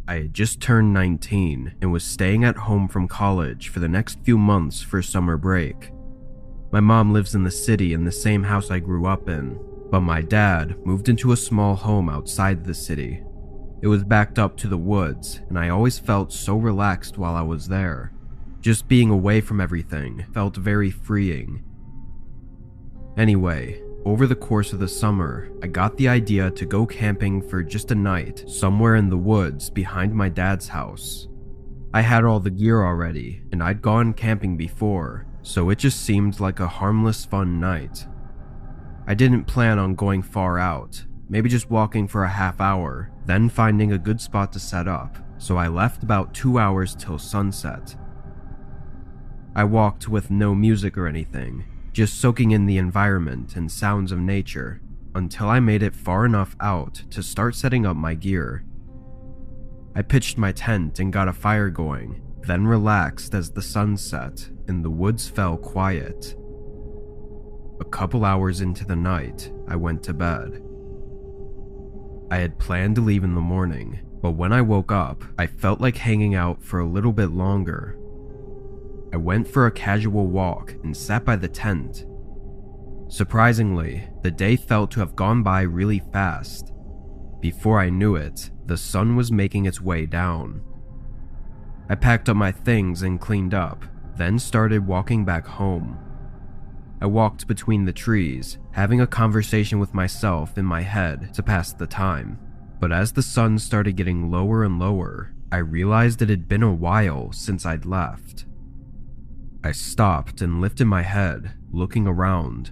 I had just turned 19 and was staying at home from college for the next few months for summer break. My mom lives in the city in the same house I grew up in, but my dad moved into a small home outside the city. It was backed up to the woods, and I always felt so relaxed while I was there. Just being away from everything felt very freeing. Anyway, over the course of the summer, I got the idea to go camping for just a night somewhere in the woods behind my dad's house. I had all the gear already, and I'd gone camping before, so it just seemed like a harmless fun night. I didn't plan on going far out, maybe just walking for a half hour, then finding a good spot to set up, so I left about 2 hours till sunset. I walked with no music or anything, just soaking in the environment and sounds of nature, until I made it far enough out to start setting up my gear. I pitched my tent and got a fire going, then relaxed as the sun set and the woods fell quiet. A couple hours into the night, I went to bed. I had planned to leave in the morning, but when I woke up, I felt like hanging out for a little bit longer. I went for a casual walk and sat by the tent. Surprisingly, the day felt to have gone by really fast. Before I knew it, the sun was making its way down. I packed up my things and cleaned up, then started walking back home. I walked between the trees, having a conversation with myself in my head to pass the time. But as the sun started getting lower and lower, I realized it had been a while since I'd left. I stopped and lifted my head, looking around.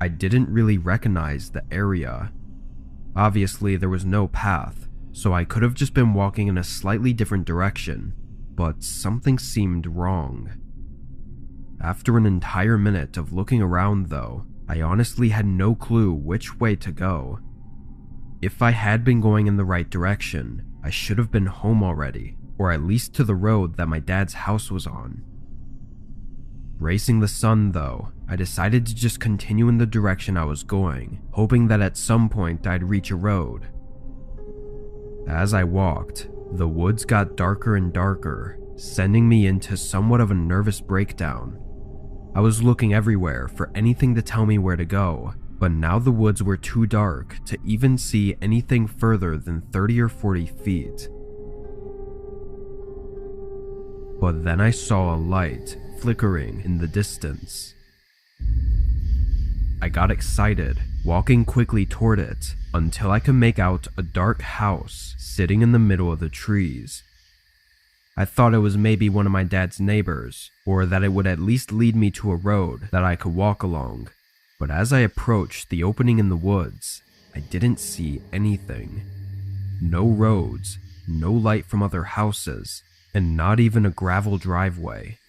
I didn't really recognize the area. Obviously, there was no path, so I could have just been walking in a slightly different direction, but something seemed wrong. After an entire minute of looking around, though, I honestly had no clue which way to go. If I had been going in the right direction, I should have been home already, or at least to the road that my dad's house was on. Racing the sun, though, I decided to just continue in the direction I was going, hoping that at some point I'd reach a road. As I walked, the woods got darker and darker, sending me into somewhat of a nervous breakdown. I was looking everywhere for anything to tell me where to go, but now the woods were too dark to even see anything further than 30 or 40 feet. But then I saw a light flickering in the distance. I got excited, walking quickly toward it until I could make out a dark house sitting in the middle of the trees. I thought it was maybe one of my dad's neighbors, or that it would at least lead me to a road that I could walk along. But as I approached the opening in the woods, I didn't see anything. No roads, no light from other houses, and not even a gravel driveway.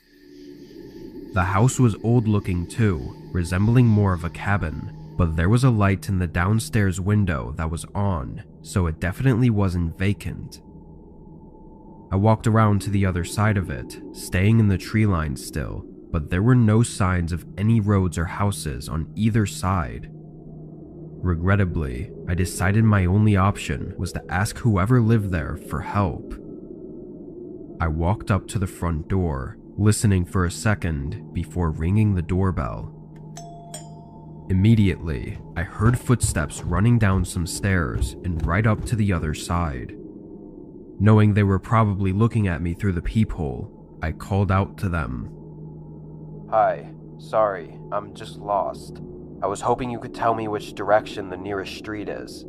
The house was old-looking too, resembling more of a cabin, but there was a light in the downstairs window that was on, so it definitely wasn't vacant. I walked around to the other side of it, staying in the tree line still, but there were no signs of any roads or houses on either side. Regrettably, I decided my only option was to ask whoever lived there for help. I walked up to the front door, listening for a second before ringing the doorbell. Immediately, I heard footsteps running down some stairs and right up to the other side. Knowing they were probably looking at me through the peephole, I called out to them. "Hi, sorry, I'm just lost. I was hoping you could tell me which direction the nearest street is."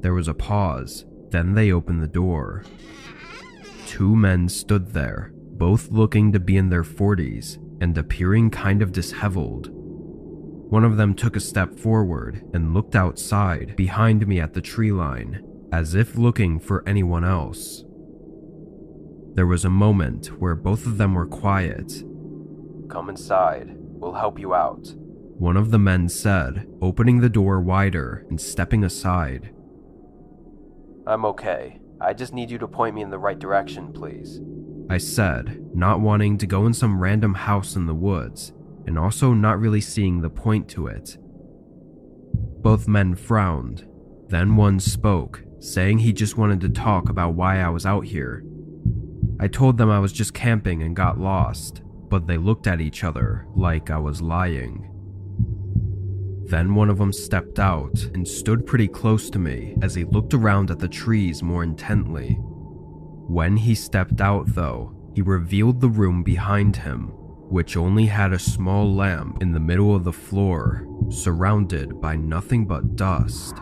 There was a pause, then they opened the door. 2 men stood there, both looking to be in their 40s and appearing kind of disheveled. One of them took a step forward and looked outside behind me at the tree line, as if looking for anyone else. There was a moment where both of them were quiet. "Come inside, we'll help you out," one of the men said, opening the door wider and stepping aside. "I'm okay. I just need you to point me in the right direction, please," I said, not wanting to go in some random house in the woods, and also not really seeing the point to it. Both men frowned. Then one spoke, saying he just wanted to talk about why I was out here. I told them I was just camping and got lost, but they looked at each other like I was lying. Then one of them stepped out and stood pretty close to me as he looked around at the trees more intently. When he stepped out though, he revealed the room behind him, which only had a small lamp in the middle of the floor, surrounded by nothing but dust.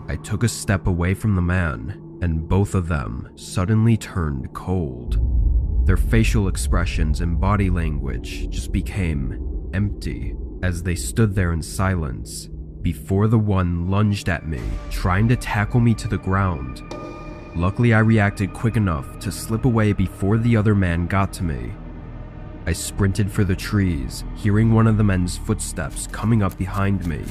I took a step away from the man, and both of them suddenly turned cold. Their facial expressions and body language just became empty as they stood there in silence before the one lunged at me, trying to tackle me to the ground. Luckily, I reacted quick enough to slip away before the other man got to me. I sprinted for the trees, hearing one of the men's footsteps coming up behind me.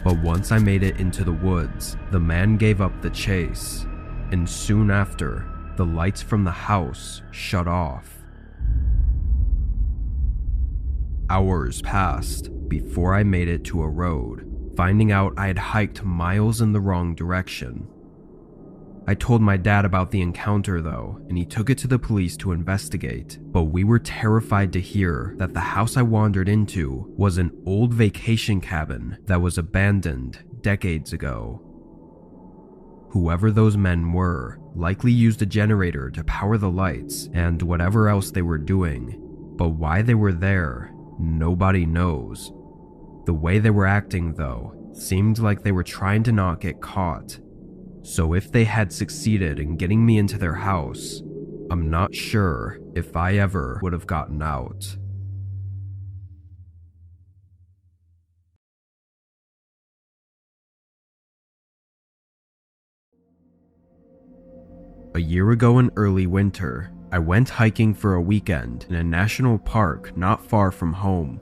But once I made it into the woods, the man gave up the chase, and soon after, the lights from the house shut off. Hours passed before I made it to a road, finding out I had hiked miles in the wrong direction. I told my dad about the encounter though, and he took it to the police to investigate, but we were terrified to hear that the house I wandered into was an old vacation cabin that was abandoned decades ago. Whoever those men were likely used a generator to power the lights and whatever else they were doing, but why they were there, nobody knows. The way they were acting though, seemed like they were trying to not get caught. So if they had succeeded in getting me into their house, I'm not sure if I ever would have gotten out. A year ago in early winter, I went hiking for a weekend in a national park not far from home.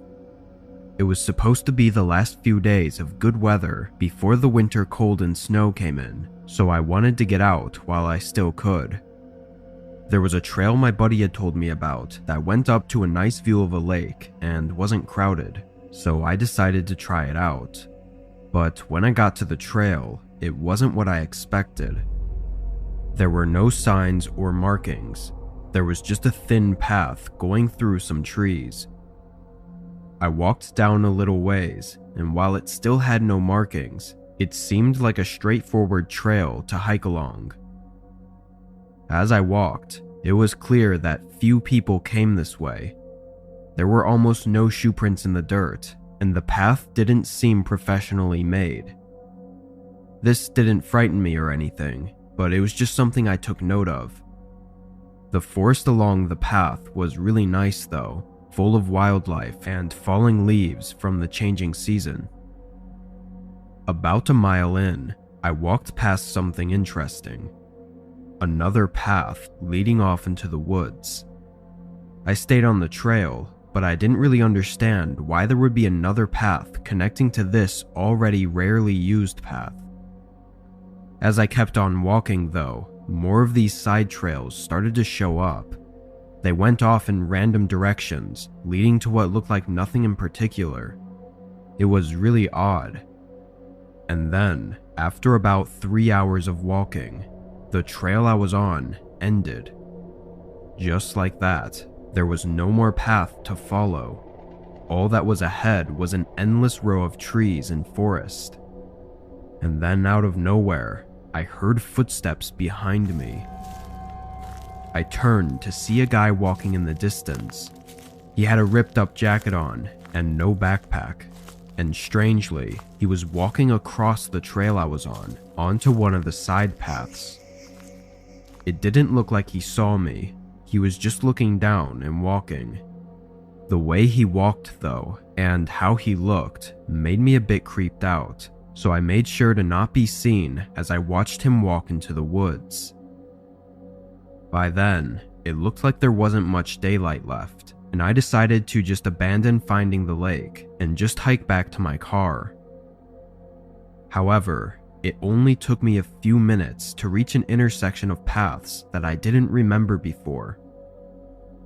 It was supposed to be the last few days of good weather before the winter cold and snow came in, so I wanted to get out while I still could. There was a trail my buddy had told me about that went up to a nice view of a lake and wasn't crowded, so I decided to try it out. But when I got to the trail, it wasn't what I expected. There were no signs or markings. There was just a thin path going through some trees. I walked down a little ways, and while it still had no markings, it seemed like a straightforward trail to hike along. As I walked, it was clear that few people came this way. There were almost no shoe prints in the dirt, and the path didn't seem professionally made. This didn't frighten me or anything, but it was just something I took note of. The forest along the path was really nice though, full of wildlife and falling leaves from the changing season. About a mile in, I walked past something interesting. Another path leading off into the woods. I stayed on the trail, but I didn't really understand why there would be another path connecting to this already rarely used path. As I kept on walking though, more of these side trails started to show up. They went off in random directions, leading to what looked like nothing in particular. It was really odd. And then, after about 3 hours of walking, the trail I was on ended. Just like that, there was no more path to follow. All that was ahead was an endless row of trees and forest. And then out of nowhere, I heard footsteps behind me. I turned to see a guy walking in the distance. He had a ripped up jacket on and no backpack, and strangely, he was walking across the trail I was on, onto one of the side paths. It didn't look like he saw me, he was just looking down and walking. The way he walked though, and how he looked, made me a bit creeped out, so I made sure to not be seen as I watched him walk into the woods. By then, it looked like there wasn't much daylight left, and I decided to just abandon finding the lake and just hike back to my car. However, it only took me a few minutes to reach an intersection of paths that I didn't remember before.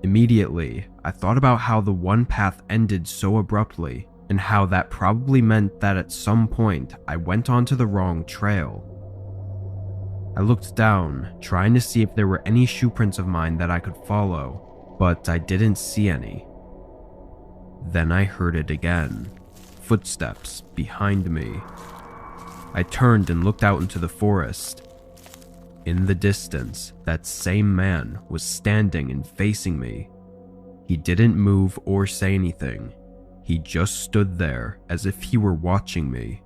Immediately, I thought about how the one path ended so abruptly, and how that probably meant that at some point I went onto the wrong trail. I looked down, trying to see if there were any shoe prints of mine that I could follow, but I didn't see any. Then I heard it again. Footsteps behind me. I turned and looked out into the forest. In the distance, that same man was standing and facing me. He didn't move or say anything. He just stood there as if he were watching me.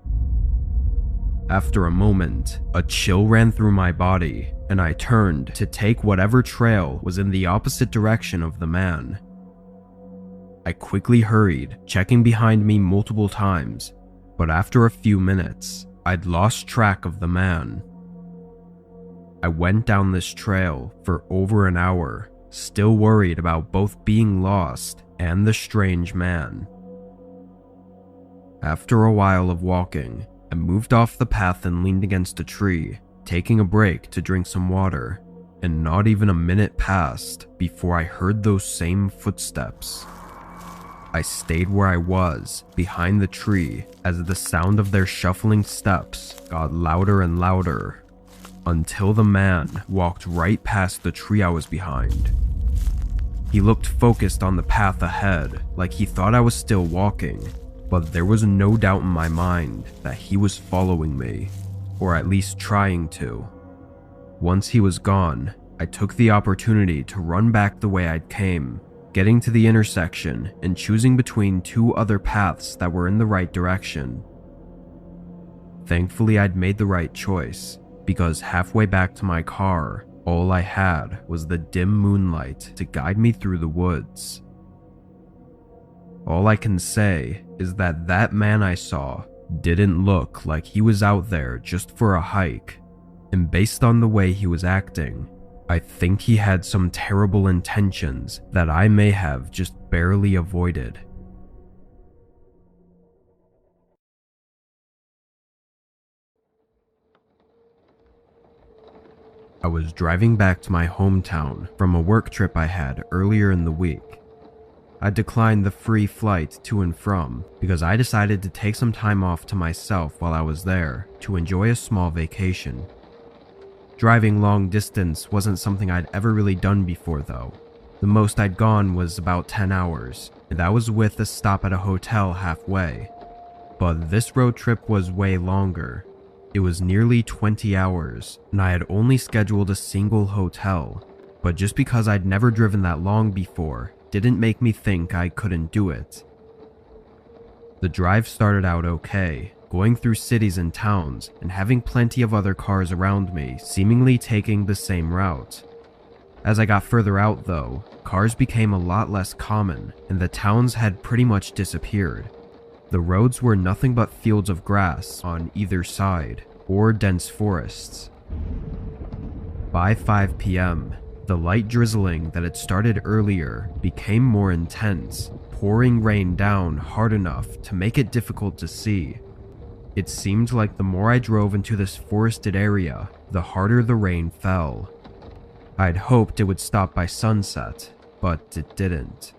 After a moment, a chill ran through my body, and I turned to take whatever trail was in the opposite direction of the man. I quickly hurried, checking behind me multiple times, but after a few minutes, I'd lost track of the man. I went down this trail for over an hour, still worried about both being lost and the strange man. After a while of walking, I moved off the path and leaned against a tree, taking a break to drink some water, and not even a minute passed before I heard those same footsteps. I stayed where I was, behind the tree, as the sound of their shuffling steps got louder and louder, until the man walked right past the tree I was behind. He looked focused on the path ahead, like he thought I was still walking, but there was no doubt in my mind that he was following me, or at least trying to. Once he was gone, I took the opportunity to run back the way I'd came, getting to the intersection and choosing between two other paths that were in the right direction. Thankfully, I'd made the right choice, because halfway back to my car, all I had was the dim moonlight to guide me through the woods. All I can say is that that man I saw didn't look like he was out there just for a hike, and based on the way he was acting, I think he had some terrible intentions that I may have just barely avoided. I was driving back to my hometown from a work trip I had earlier in the week. I declined the free flight to and from because I decided to take some time off to myself while I was there to enjoy a small vacation. Driving long distance wasn't something I'd ever really done before though. The most I'd gone was about 10 hours, and that was with a stop at a hotel halfway. But this road trip was way longer. It was nearly 20 hours, and I had only scheduled a single hotel, but just because I'd never driven that long before didn't make me think I couldn't do it. The drive started out okay, going through cities and towns and having plenty of other cars around me seemingly taking the same route. As I got further out though, cars became a lot less common and the towns had pretty much disappeared. The roads were nothing but fields of grass on either side, or dense forests. By 5 p.m., the light drizzling that had started earlier became more intense, pouring rain down hard enough to make it difficult to see. It seemed like the more I drove into this forested area, the harder the rain fell. I'd hoped it would stop by sunset, but it didn't.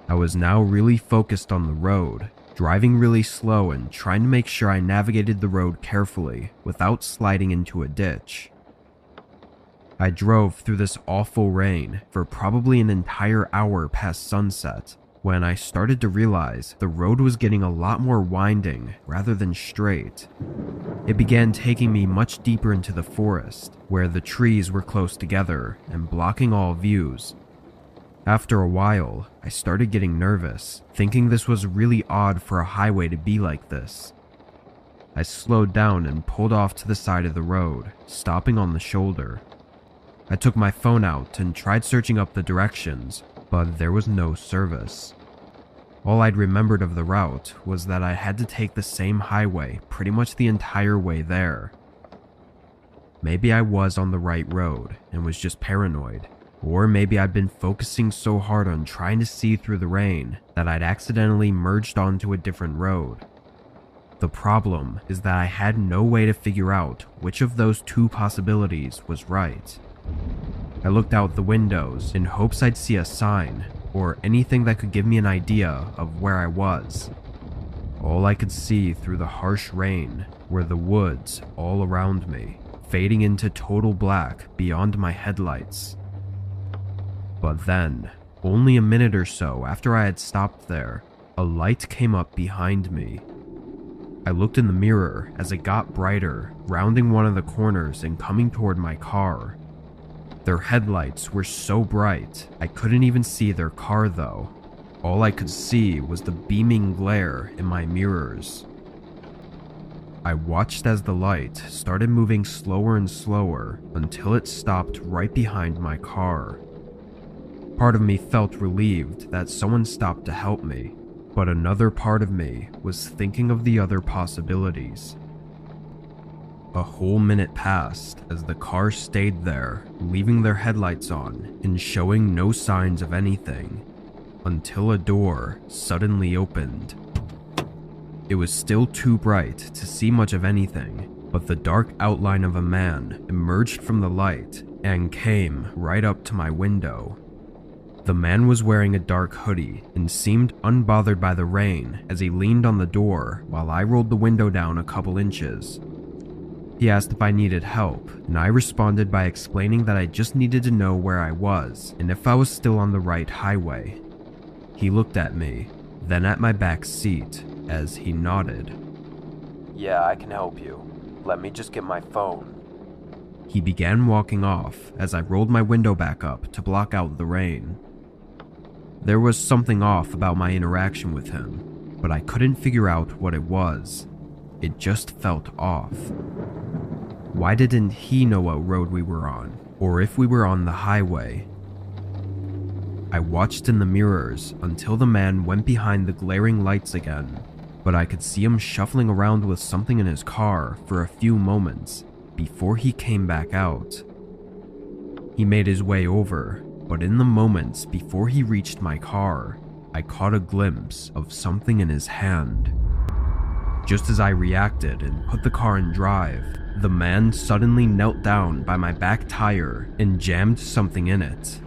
I was now really focused on the road, driving really slow and trying to make sure I navigated the road carefully without sliding into a ditch. I drove through this awful rain for probably an entire hour past sunset when I started to realize the road was getting a lot more winding rather than straight. It began taking me much deeper into the forest, where the trees were close together and blocking all views. After a while, I started getting nervous, thinking this was really odd for a highway to be like this. I slowed down and pulled off to the side of the road, stopping on the shoulder. I took my phone out and tried searching up the directions, but there was no service. All I'd remembered of the route was that I had to take the same highway pretty much the entire way there. Maybe I was on the right road and was just paranoid, or maybe I'd been focusing so hard on trying to see through the rain that I'd accidentally merged onto a different road. The problem is that I had no way to figure out which of those two possibilities was right. I looked out the windows in hopes I'd see a sign or anything that could give me an idea of where I was. All I could see through the harsh rain were the woods all around me, fading into total black beyond my headlights. But then, only a minute or so after I had stopped there, a light came up behind me. I looked in the mirror as it got brighter, rounding one of the corners and coming toward my car. Their headlights were so bright, I couldn't even see their car though. All I could see was the beaming glare in my mirrors. I watched as the light started moving slower and slower until it stopped right behind my car. Part of me felt relieved that someone stopped to help me, but another part of me was thinking of the other possibilities. A whole minute passed as the car stayed there, leaving their headlights on and showing no signs of anything, until a door suddenly opened. It was still too bright to see much of anything, but the dark outline of a man emerged from the light and came right up to my window. The man was wearing a dark hoodie and seemed unbothered by the rain as he leaned on the door while I rolled the window down a couple inches. He asked if I needed help, and I responded by explaining that I just needed to know where I was and if I was still on the right highway. He looked at me, then at my back seat, as he nodded. "Yeah, I can help you. Let me just get my phone." He began walking off as I rolled my window back up to block out the rain. There was something off about my interaction with him, but I couldn't figure out what it was. It just felt off. Why didn't he know what road we were on, or if we were on the highway? I watched in the mirrors until the man went behind the glaring lights again, but I could see him shuffling around with something in his car for a few moments before he came back out. He made his way over, but in the moments before he reached my car, I caught a glimpse of something in his hand. Just as I reacted and put the car in drive, the man suddenly knelt down by my back tire and jammed something in it.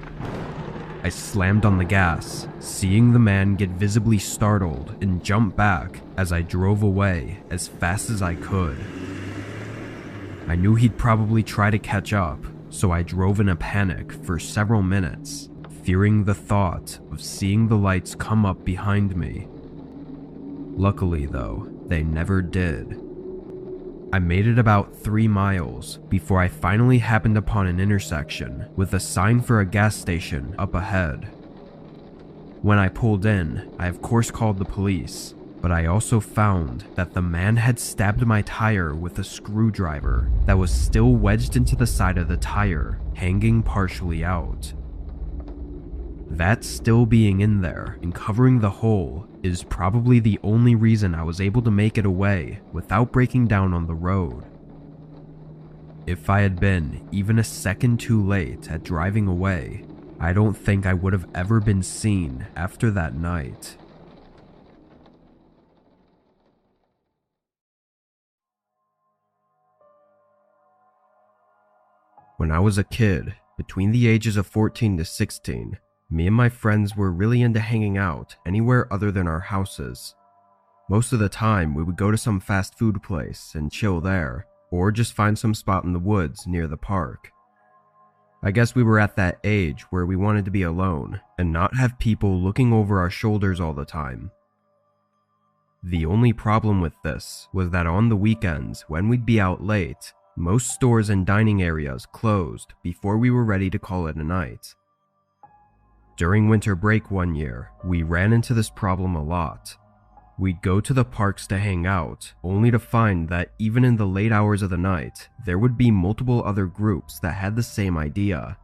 I slammed on the gas, seeing the man get visibly startled and jump back as I drove away as fast as I could. I knew he'd probably try to catch up, so I drove in a panic for several minutes, fearing the thought of seeing the lights come up behind me. Luckily though, they never did. I made it about 3 miles before I finally happened upon an intersection with a sign for a gas station up ahead. When I pulled in, I of course called the police, but I also found that the man had stabbed my tire with a screwdriver that was still wedged into the side of the tire, hanging partially out. That still being in there and covering the hole is probably the only reason I was able to make it away without breaking down on the road. If I had been even a second too late at driving away, I don't think I would have ever been seen after that night. When I was a kid, between the ages of 14 to 16, me and my friends were really into hanging out anywhere other than our houses. Most of the time, we would go to some fast food place and chill there, or just find some spot in the woods near the park. I guess we were at that age where we wanted to be alone and not have people looking over our shoulders all the time. The only problem with this was that on the weekends, when we'd be out late, most stores and dining areas closed before we were ready to call it a night. During winter break one year, we ran into this problem a lot. We'd go to the parks to hang out, only to find that even in the late hours of the night, there would be multiple other groups that had the same idea.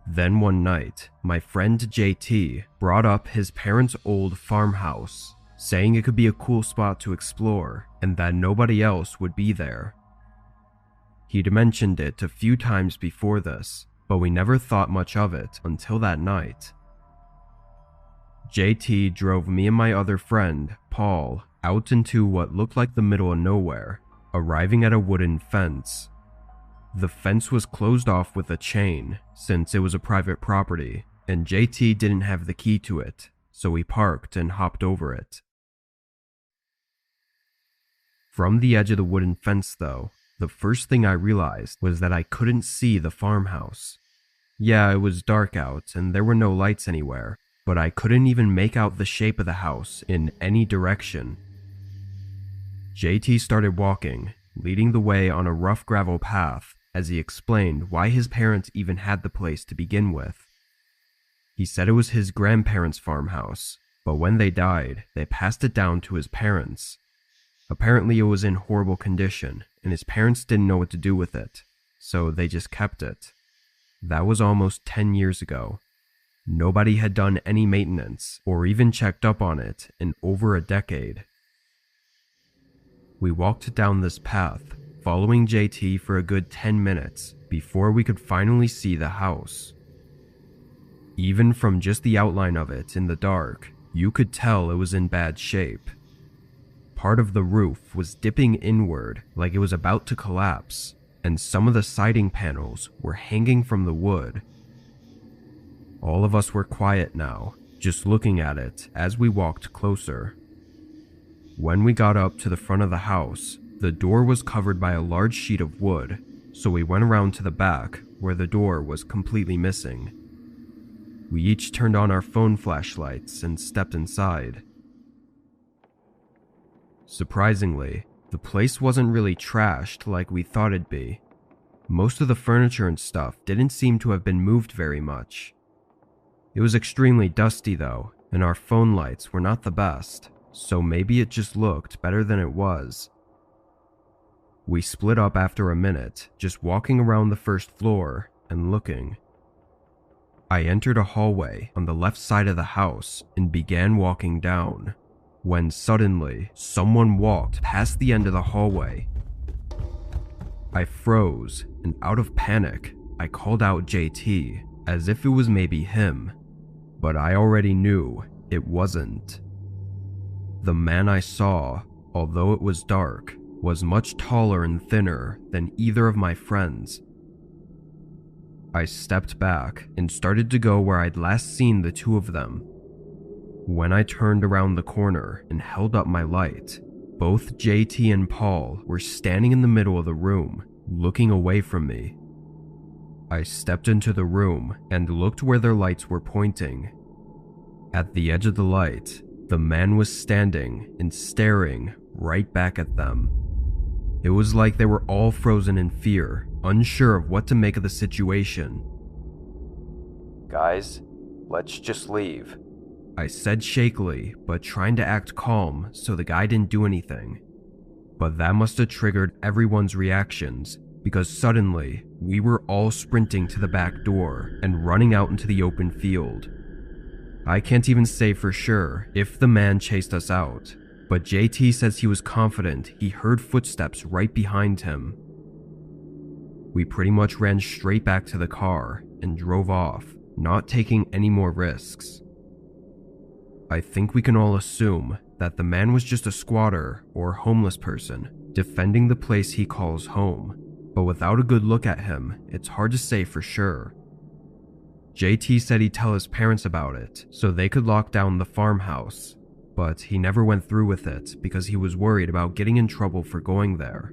Then one night, my friend JT brought up his parents' old farmhouse, saying it could be a cool spot to explore and that nobody else would be there. He'd mentioned it a few times before this, but we never thought much of it until that night. JT drove me and my other friend, Paul, out into what looked like the middle of nowhere, arriving at a wooden fence. The fence was closed off with a chain, since it was a private property, and JT didn't have the key to it, so we parked and hopped over it. From the edge of the wooden fence though, The first thing I realized was that I couldn't see the farmhouse. Yeah, it was dark out and there were no lights anywhere, but I couldn't even make out the shape of the house in any direction. JT started walking, leading the way on a rough gravel path as he explained why his parents even had the place to begin with. He said it was his grandparents' farmhouse, but when they died, they passed it down to his parents. Apparently it was in horrible condition, and his parents didn't know what to do with it, so they just kept it. That was almost 10 years ago. Nobody had done any maintenance or even checked up on it in over a decade. We walked down this path, following JT for a good 10 minutes before we could finally see the house. Even from just the outline of it in the dark, you could tell it was in bad shape. Part of the roof was dipping inward like it was about to collapse, and some of the siding panels were hanging from the wood. All of us were quiet now, just looking at it as we walked closer. When we got up to the front of the house, the door was covered by a large sheet of wood, so we went around to the back where the door was completely missing. We each turned on our phone flashlights and stepped inside. Surprisingly, the place wasn't really trashed like we thought it'd be. Most of the furniture and stuff didn't seem to have been moved very much. It was extremely dusty though, and our phone lights were not the best, so maybe it just looked better than it was. We split up after a minute, just walking around the first floor and looking. I entered a hallway on the left side of the house and began walking down, when suddenly someone walked past the end of the hallway. I froze, and out of panic, I called out JT as if it was maybe him, but I already knew it wasn't. The man I saw, although it was dark, was much taller and thinner than either of my friends. I stepped back and started to go where I'd last seen the two of them. When I turned around the corner and held up my light, both JT and Paul were standing in the middle of the room, looking away from me. I stepped into the room and looked where their lights were pointing. At the edge of the light, the man was standing and staring right back at them. It was like they were all frozen in fear, unsure of what to make of the situation. Guys, let's just leave. I said shakily, but trying to act calm so the guy didn't do anything. But that must have triggered everyone's reactions, because suddenly, we were all sprinting to the back door and running out into the open field. I can't even say for sure if the man chased us out, but JT says he was confident he heard footsteps right behind him. We pretty much ran straight back to the car and drove off, not taking any more risks. I think we can all assume that the man was just a squatter or homeless person defending the place he calls home, but without a good look at him, it's hard to say for sure. JT said he'd tell his parents about it so they could lock down the farmhouse, but he never went through with it because he was worried about getting in trouble for going there.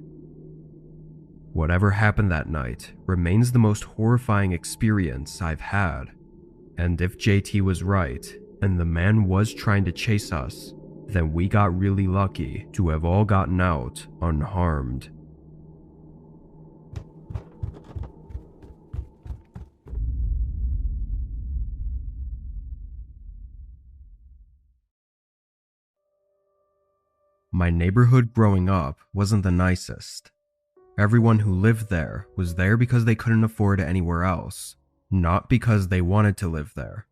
Whatever happened that night remains the most horrifying experience I've had, and if JT was right and the man was trying to chase us, then we got really lucky to have all gotten out unharmed. My neighborhood growing up wasn't the nicest. Everyone who lived there was there because they couldn't afford anywhere else, not because they wanted to live there.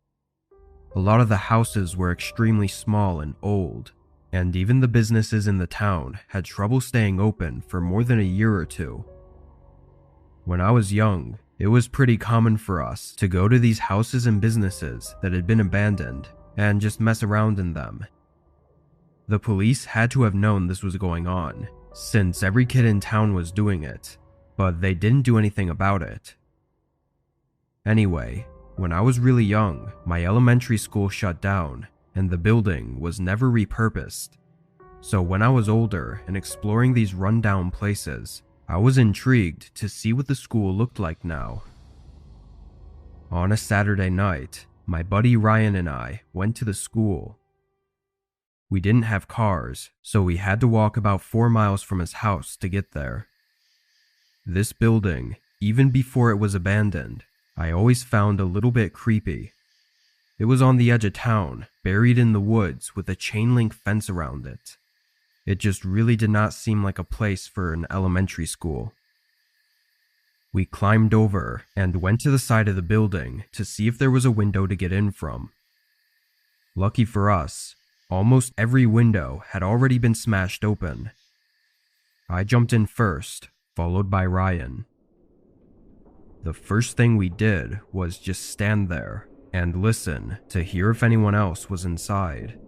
A lot of the houses were extremely small and old, and even the businesses in the town had trouble staying open for more than a year or two. When I was young, it was pretty common for us to go to these houses and businesses that had been abandoned and just mess around in them. The police had to have known this was going on, since every kid in town was doing it, but they didn't do anything about it. Anyway, when I was really young, my elementary school shut down, and the building was never repurposed. So when I was older and exploring these rundown places, I was intrigued to see what the school looked like now. On a Saturday night, my buddy Ryan and I went to the school. We didn't have cars, so we had to walk about 4 miles from his house to get there. This building, even before it was abandoned, I always found a little bit creepy. It was on the edge of town, buried in the woods with a chain link fence around it. It just really did not seem like a place for an elementary school. We climbed over and went to the side of the building to see if there was a window to get in from. Lucky for us, almost every window had already been smashed open. I jumped in first, followed by Ryan. The first thing we did was just stand there and listen to hear if anyone else was inside.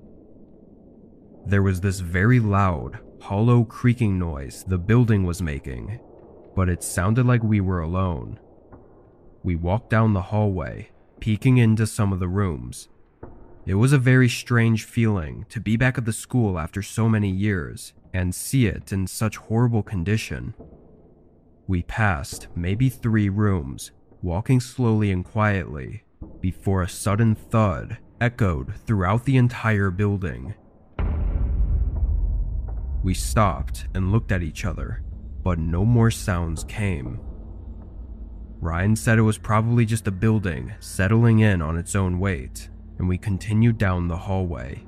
There was this very loud, hollow creaking noise the building was making, but it sounded like we were alone. We walked down the hallway, peeking into some of the rooms. It was a very strange feeling to be back at the school after so many years and see it in such horrible condition. We passed maybe 3 rooms, walking slowly and quietly, before a sudden thud echoed throughout the entire building. We stopped and looked at each other, but no more sounds came. Ryan said it was probably just a building settling in on its own weight, and we continued down the hallway.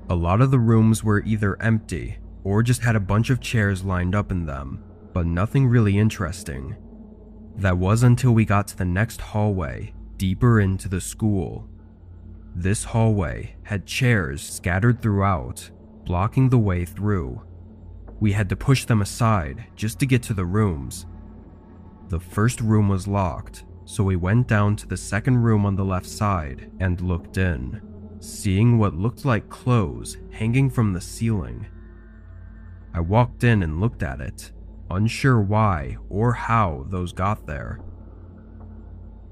A lot of the rooms were either empty or just had a bunch of chairs lined up in them, but nothing really interesting. That was until we got to the next hallway, deeper into the school. This hallway had chairs scattered throughout, blocking the way through. We had to push them aside just to get to the rooms. The first room was locked, so we went down to the second room on the left side and looked in, seeing what looked like clothes hanging from the ceiling. I walked in and looked at it, unsure why or how those got there.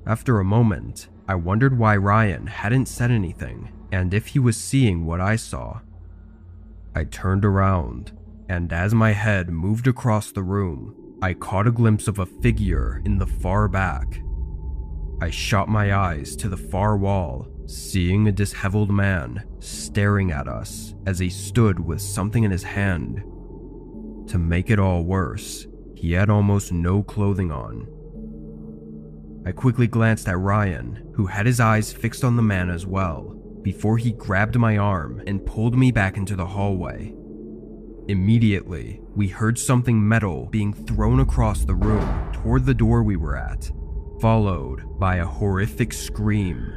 After a moment, I wondered why Ryan hadn't said anything and if he was seeing what I saw. I turned around, and as my head moved across the room, I caught a glimpse of a figure in the far back. I shot my eyes to the far wall, seeing a disheveled man staring at us as he stood with something in his hand. To make it all worse, he had almost no clothing on. I quickly glanced at Ryan, who had his eyes fixed on the man as well, before he grabbed my arm and pulled me back into the hallway. Immediately, we heard something metal being thrown across the room toward the door we were at, followed by a horrific scream.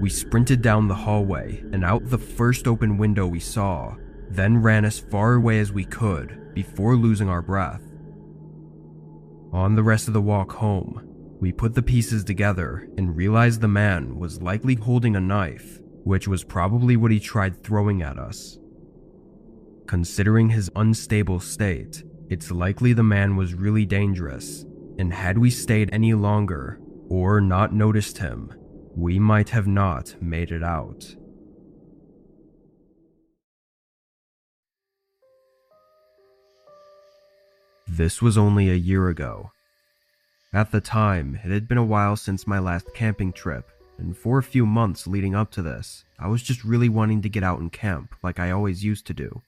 We sprinted down the hallway and out the first open window we saw, then ran as far away as we could before losing our breath. On the rest of the walk home, we put the pieces together and realized the man was likely holding a knife, which was probably what he tried throwing at us. Considering his unstable state, it's likely the man was really dangerous, and had we stayed any longer or not noticed him, we might have not made it out. This was only a year ago. At the time, it had been a while since my last camping trip, and for a few months leading up to this, I was just really wanting to get out and camp like I always used to do.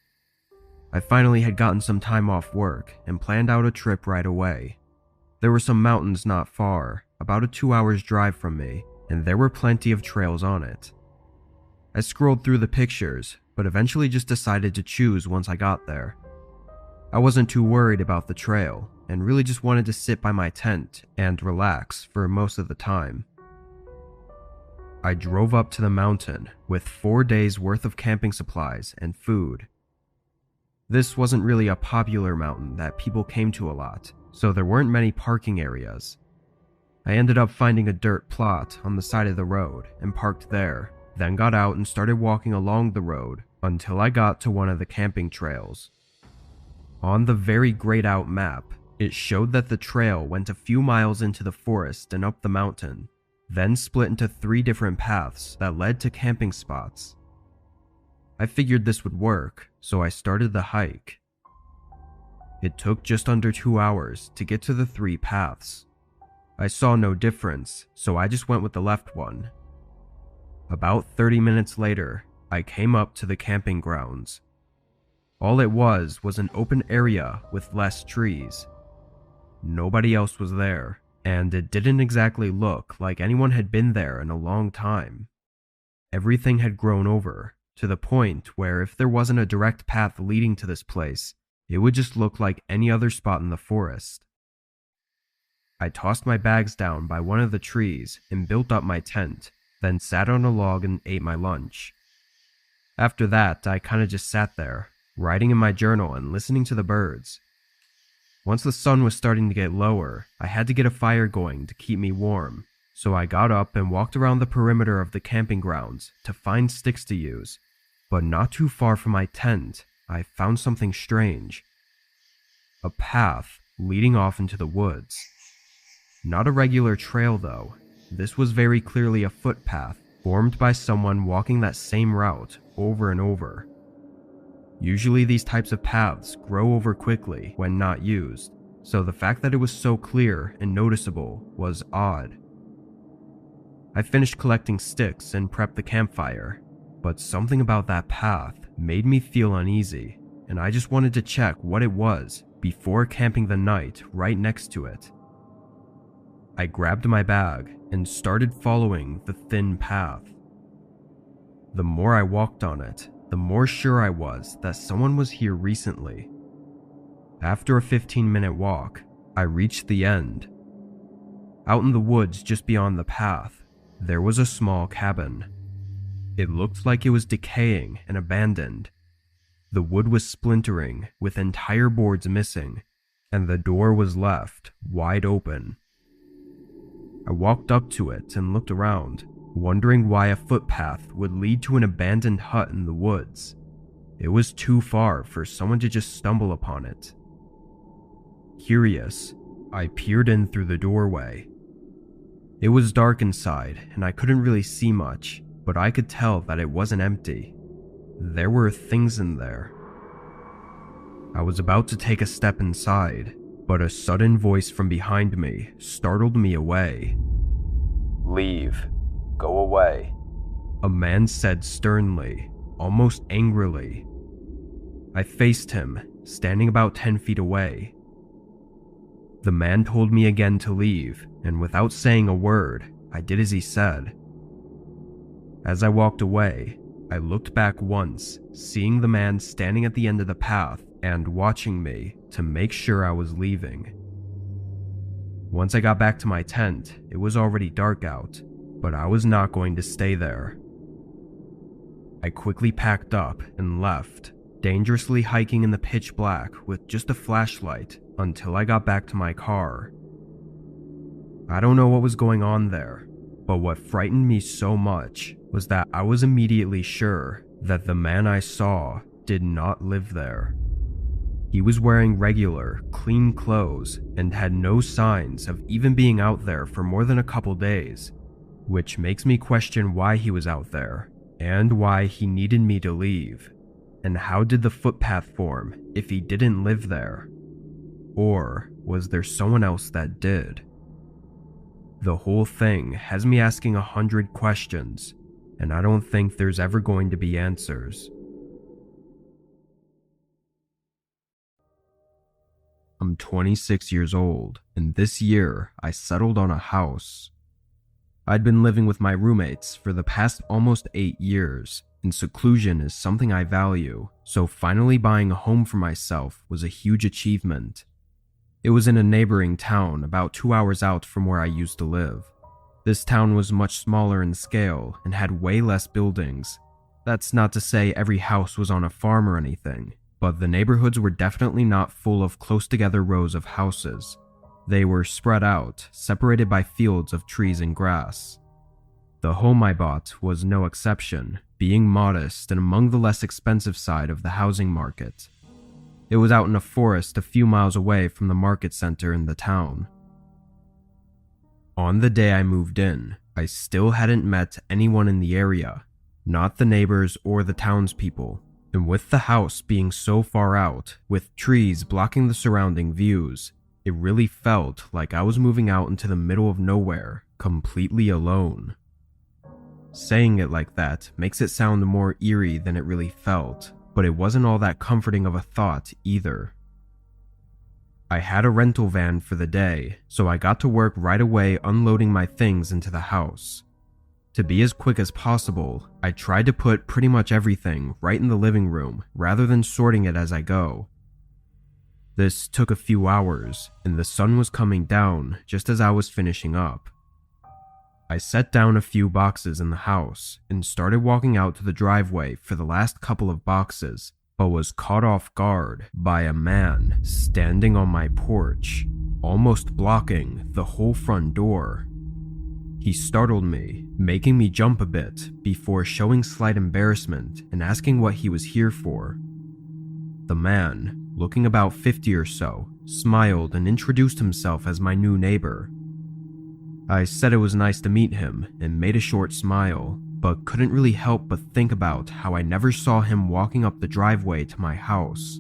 I finally had gotten some time off work and planned out a trip right away. There were some mountains not far, about a 2 hours drive from me, and there were plenty of trails on it. I scrolled through the pictures, but eventually just decided to choose once I got there. I wasn't too worried about the trail, and really just wanted to sit by my tent and relax for most of the time. I drove up to the mountain with 4 days worth of camping supplies and food. This wasn't really a popular mountain that people came to a lot, so there weren't many parking areas. I ended up finding a dirt plot on the side of the road and parked there, then got out and started walking along the road until I got to one of the camping trails. On the very grayed out map, it showed that the trail went a few miles into the forest and up the mountain, then split into 3 different paths that led to camping spots. I figured this would work, so I started the hike. It took just under 2 hours to get to the 3 paths. I saw no difference, so I just went with the left one. About 30 minutes later, I came up to the camping grounds. All it was an open area with less trees. Nobody else was there, and it didn't exactly look like anyone had been there in a long time. Everything had grown over, to the point where if there wasn't a direct path leading to this place, it would just look like any other spot in the forest. I tossed my bags down by one of the trees and built up my tent, then sat on a log and ate my lunch. After that, I kinda just sat there, writing in my journal and listening to the birds. Once the sun was starting to get lower, I had to get a fire going to keep me warm, so I got up and walked around the perimeter of the camping grounds to find sticks to use. But not too far from my tent, I found something strange. A path leading off into the woods. Not a regular trail though. This was very clearly a footpath formed by someone walking that same route over and over. Usually these types of paths grow over quickly when not used, so the fact that it was so clear and noticeable was odd. I finished collecting sticks and prepped the campfire, but something about that path made me feel uneasy, and I just wanted to check what it was before camping the night right next to it. I grabbed my bag and started following the thin path. The more I walked on it, the more sure I was that someone was here recently. After a 15-minute walk, I reached the end. Out in the woods just beyond the path, there was a small cabin. It looked like it was decaying and abandoned. The wood was splintering, with entire boards missing, and the door was left wide open. I walked up to it and looked around, wondering why a footpath would lead to an abandoned hut in the woods. It was too far for someone to just stumble upon it. Curious, I peered in through the doorway. It was dark inside, and I couldn't really see much, but I could tell that it wasn't empty. There were things in there. I was about to take a step inside, but a sudden voice from behind me startled me away. Leave. Go away. A man said sternly, almost angrily. I faced him, standing about 10 feet away. The man told me again to leave, and without saying a word, I did as he said. As I walked away, I looked back once, seeing the man standing at the end of the path and watching me to make sure I was leaving. Once I got back to my tent, it was already dark out, but I was not going to stay there. I quickly packed up and left, dangerously hiking in the pitch black with just a flashlight until I got back to my car. I don't know what was going on there, but what frightened me so much was that I was immediately sure that the man I saw did not live there. He was wearing regular, clean clothes and had no signs of even being out there for more than a couple days, which makes me question why he was out there and why he needed me to leave. And how did the footpath form if he didn't live there? Or was there someone else that did? The whole thing has me asking 100 questions, and I don't think there's ever going to be answers. I'm 26 years old, and this year I settled on a house. I'd been living with my roommates for the past almost 8 years, and seclusion is something I value, so finally buying a home for myself was a huge achievement. It was in a neighboring town about 2 hours out from where I used to live. This town was much smaller in scale and had way less buildings. That's not to say every house was on a farm or anything, but the neighborhoods were definitely not full of close together rows of houses. They were spread out, separated by fields of trees and grass. The home I bought was no exception, being modest and among the less expensive side of the housing market. It was out in a forest a few miles away from the market center in the town. On the day I moved in, I still hadn't met anyone in the area, not the neighbors or the townspeople. And with the house being so far out, with trees blocking the surrounding views, it really felt like I was moving out into the middle of nowhere, completely alone. Saying it like that makes it sound more eerie than it really felt, but it wasn't all that comforting of a thought either. I had a rental van for the day, so I got to work right away unloading my things into the house. To be as quick as possible, I tried to put pretty much everything right in the living room rather than sorting it as I go. This took a few hours, and the sun was coming down just as I was finishing up. I set down a few boxes in the house and started walking out to the driveway for the last couple of boxes, but was caught off guard by a man standing on my porch, almost blocking the whole front door. He startled me, making me jump a bit before showing slight embarrassment and asking what he was here for. The man, looking about 50 or so, smiled and introduced himself as my new neighbor. I said it was nice to meet him and made a short smile, but couldn't really help but think about how I never saw him walking up the driveway to my house.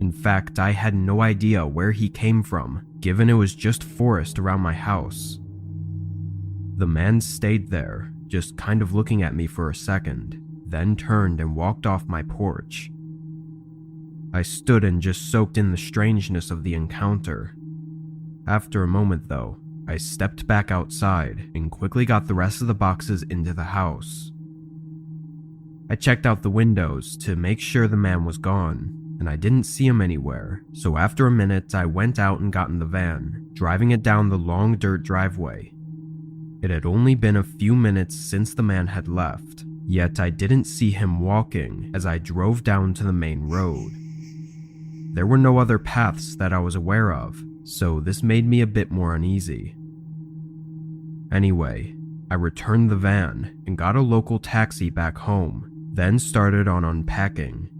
In fact, I had no idea where he came from, given it was just forest around my house. The man stayed there, just kind of looking at me for a second, then turned and walked off my porch. I stood and just soaked in the strangeness of the encounter. After a moment though, I stepped back outside and quickly got the rest of the boxes into the house. I checked out the windows to make sure the man was gone, and I didn't see him anywhere, so after a minute I went out and got in the van, driving it down the long dirt driveway. It had only been a few minutes since the man had left, yet I didn't see him walking as I drove down to the main road. There were no other paths that I was aware of, so this made me a bit more uneasy. Anyway, I returned the van and got a local taxi back home, then started on unpacking.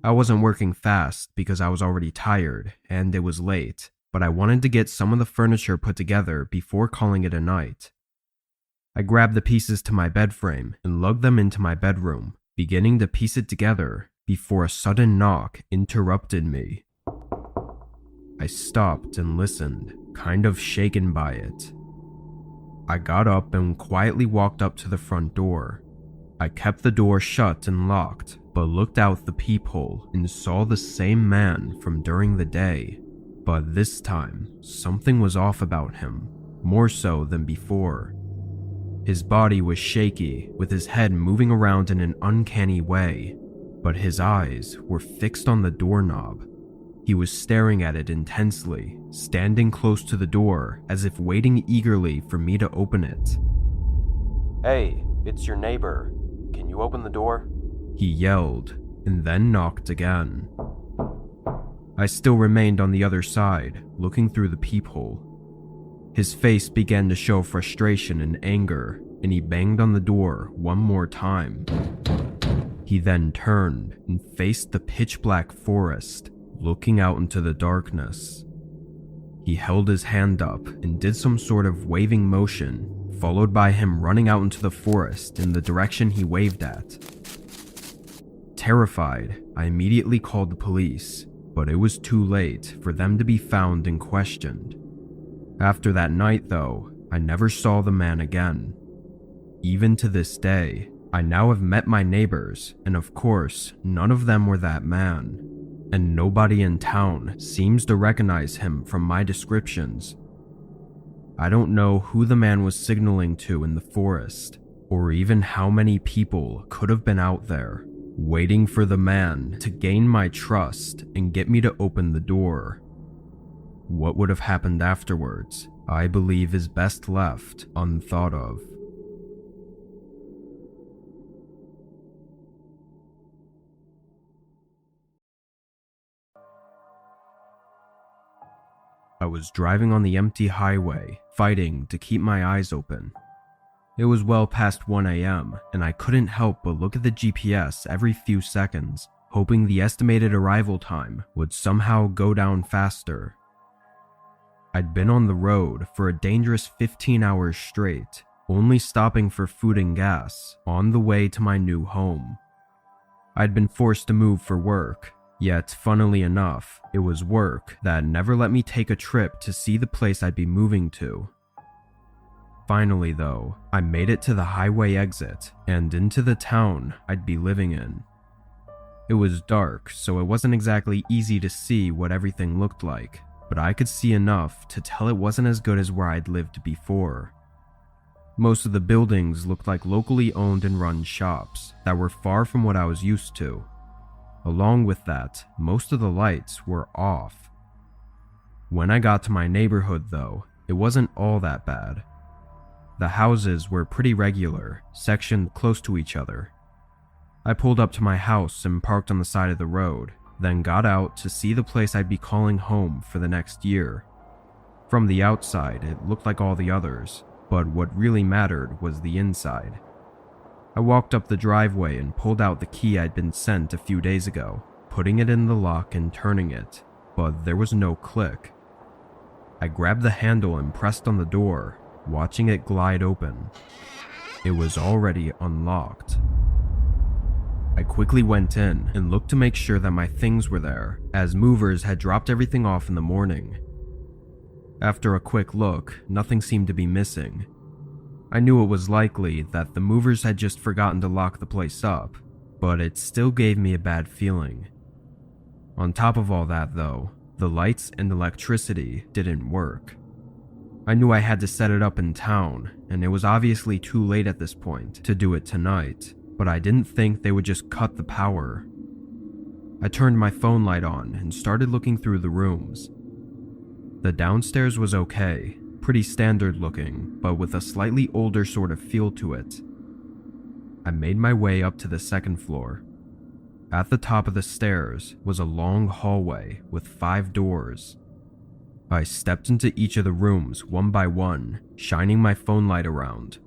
I wasn't working fast because I was already tired and it was late, but I wanted to get some of the furniture put together before calling it a night. I grabbed the pieces to my bed frame and lugged them into my bedroom, beginning to piece it together before a sudden knock interrupted me. I stopped and listened, kind of shaken by it. I got up and quietly walked up to the front door. I kept the door shut and locked, but looked out the peephole and saw the same man from during the day. But this time, something was off about him, more so than before. His body was shaky, with his head moving around in an uncanny way, but his eyes were fixed on the doorknob. He was staring at it intensely, standing close to the door as if waiting eagerly for me to open it. "Hey, it's your neighbor. Can you open the door?" He yelled, and then knocked again. I still remained on the other side, looking through the peephole. His face began to show frustration and anger, and he banged on the door one more time. He then turned and faced the pitch-black forest, looking out into the darkness. He held his hand up and did some sort of waving motion, followed by him running out into the forest in the direction he waved at. Terrified, I immediately called the police, but it was too late for them to be found and questioned. After that night, though, I never saw the man again. Even to this day, I now have met my neighbors, and of course, none of them were that man. And nobody in town seems to recognize him from my descriptions. I don't know who the man was signaling to in the forest, or even how many people could have been out there, waiting for the man to gain my trust and get me to open the door. What would have happened afterwards, I believe, is best left unthought of. I was driving on the empty highway, fighting to keep my eyes open. It was well past 1 a.m., and I couldn't help but look at the GPS every few seconds, hoping the estimated arrival time would somehow go down faster. I'd been on the road for a dangerous 15 hours straight, only stopping for food and gas on the way to my new home. I'd been forced to move for work, yet funnily enough, it was work that never let me take a trip to see the place I'd be moving to. Finally though, I made it to the highway exit and into the town I'd be living in. It was dark, so it wasn't exactly easy to see what everything looked like, but I could see enough to tell it wasn't as good as where I'd lived before. Most of the buildings looked like locally owned and run shops that were far from what I was used to. Along with that, most of the lights were off. When I got to my neighborhood though, it wasn't all that bad. The houses were pretty regular, sectioned close to each other. I pulled up to my house and parked on the side of the road, then got out to see the place I'd be calling home for the next year. From the outside, it looked like all the others, but what really mattered was the inside. I walked up the driveway and pulled out the key I'd been sent a few days ago, putting it in the lock and turning it, but there was no click. I grabbed the handle and pressed on the door, watching it glide open. It was already unlocked. I quickly went in and looked to make sure that my things were there, as movers had dropped everything off in the morning. After a quick look, nothing seemed to be missing. I knew it was likely that the movers had just forgotten to lock the place up, but it still gave me a bad feeling. On top of all that though, the lights and electricity didn't work. I knew I had to set it up in town, and it was obviously too late at this point to do it tonight, but I didn't think they would just cut the power. I turned my phone light on and started looking through the rooms. The downstairs was okay, pretty standard looking, but with a slightly older sort of feel to it. I made my way up to the second floor. At the top of the stairs was a long hallway with 5 doors. I stepped into each of the rooms one by one, shining my phone light around.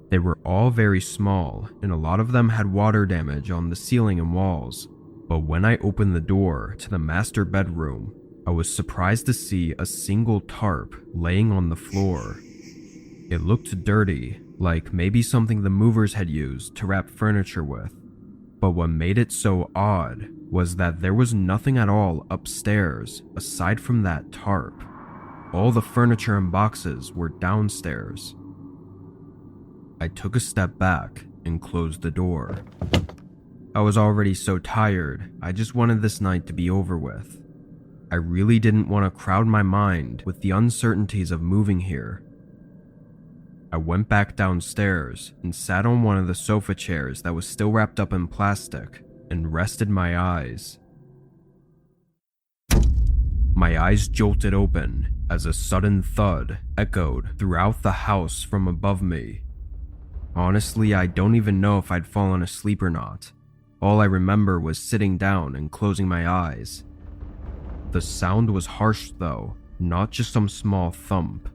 They were all very small, and a lot of them had water damage on the ceiling and walls, but when I opened the door to the master bedroom, I was surprised to see a single tarp laying on the floor. It looked dirty, like maybe something the movers had used to wrap furniture with, but what made it so odd was that there was nothing at all upstairs aside from that tarp. All the furniture and boxes were downstairs. I took a step back and closed the door. I was already so tired, I just wanted this night to be over with. I really didn't want to crowd my mind with the uncertainties of moving here. I went back downstairs and sat on one of the sofa chairs that was still wrapped up in plastic and rested my eyes. My eyes jolted open as a sudden thud echoed throughout the house from above me. Honestly, I don't even know if I'd fallen asleep or not. All I remember was sitting down and closing my eyes. The sound was harsh though, not just some small thump.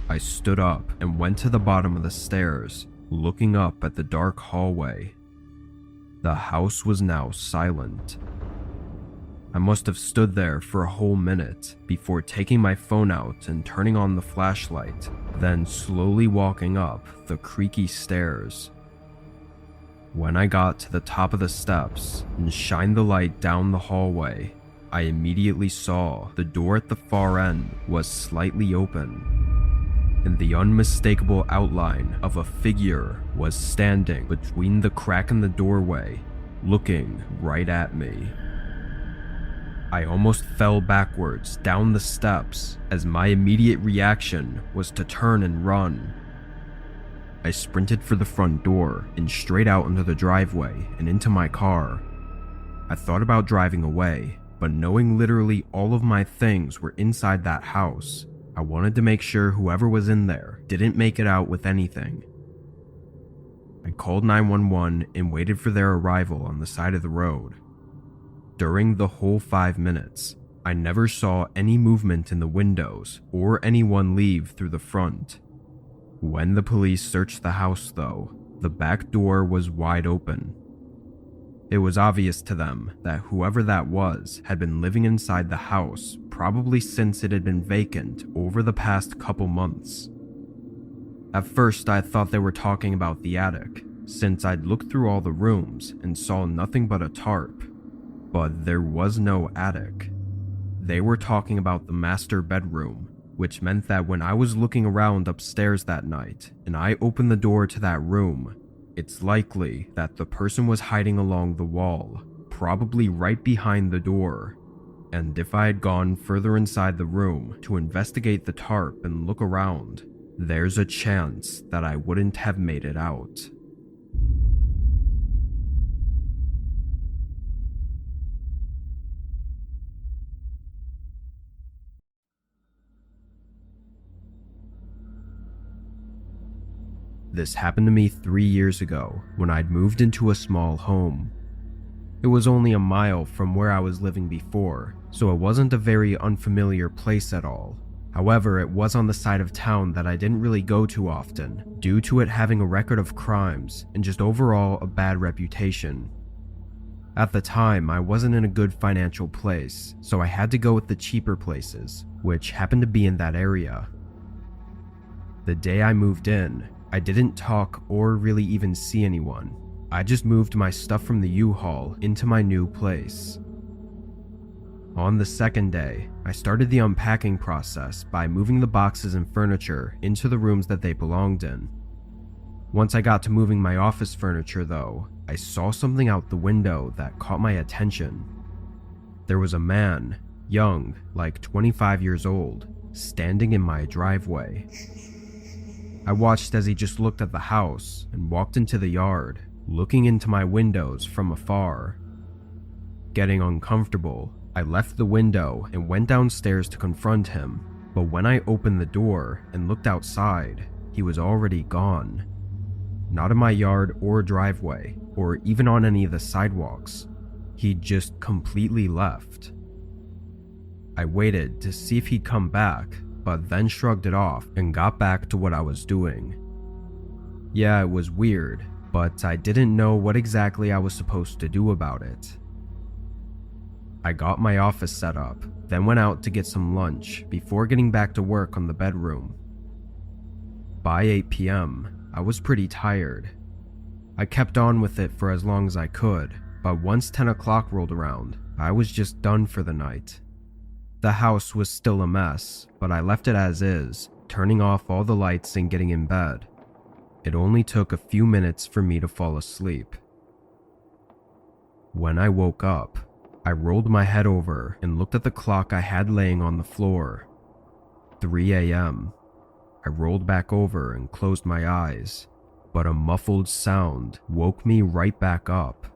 I stood up and went to the bottom of the stairs, looking up at the dark hallway. The house was now silent. I must have stood there for a whole minute before taking my phone out and turning on the flashlight, then slowly walking up the creaky stairs. When I got to the top of the steps and shined the light down the hallway, I immediately saw the door at the far end was slightly open, and the unmistakable outline of a figure was standing between the crack in the doorway, looking right at me. I almost fell backwards down the steps as my immediate reaction was to turn and run. I sprinted for the front door and straight out into the driveway and into my car. I thought about driving away, but knowing literally all of my things were inside that house, I wanted to make sure whoever was in there didn't make it out with anything. I called 911 and waited for their arrival on the side of the road. During the whole 5 minutes, I never saw any movement in the windows or anyone leave through the front. When the police searched the house though, the back door was wide open. It was obvious to them that whoever that was had been living inside the house probably since it had been vacant over the past couple months. At first I thought they were talking about the attic, since I'd looked through all the rooms and saw nothing but a tarp, but there was no attic. They were talking about the master bedroom, which meant that when I was looking around upstairs that night and I opened the door to that room, it's likely that the person was hiding along the wall, probably right behind the door. And if I had gone further inside the room to investigate the tarp and look around, there's a chance that I wouldn't have made it out. This happened to me 3 years ago when I'd moved into a small home. It was only a mile from where I was living before, so it wasn't a very unfamiliar place at all. However, it was on the side of town that I didn't really go to often, due to it having a record of crimes and just overall a bad reputation. At the time, I wasn't in a good financial place, so I had to go with the cheaper places, which happened to be in that area. The day I moved in, I didn't talk or really even see anyone. I just moved my stuff from the U-Haul into my new place. On the second day, I started the unpacking process by moving the boxes and furniture into the rooms that they belonged in. Once I got to moving my office furniture though, I saw something out the window that caught my attention. There was a man, young, like 25 years old, standing in my driveway. I watched as he just looked at the house and walked into the yard, looking into my windows from afar. Getting uncomfortable, I left the window and went downstairs to confront him, but when I opened the door and looked outside, he was already gone. Not in my yard or driveway, or even on any of the sidewalks. He'd just completely left. I waited to see if he'd come back, but then shrugged it off and got back to what I was doing. Yeah, it was weird, but I didn't know what exactly I was supposed to do about it. I got my office set up, then went out to get some lunch before getting back to work on the bedroom. By 8 p.m., I was pretty tired. I kept on with it for as long as I could, but once 10 o'clock rolled around, I was just done for the night. The house was still a mess, but I left it as is, turning off all the lights and getting in bed. It only took a few minutes for me to fall asleep. When I woke up, I rolled my head over and looked at the clock I had laying on the floor. 3 a.m. I rolled back over and closed my eyes, but a muffled sound woke me right back up.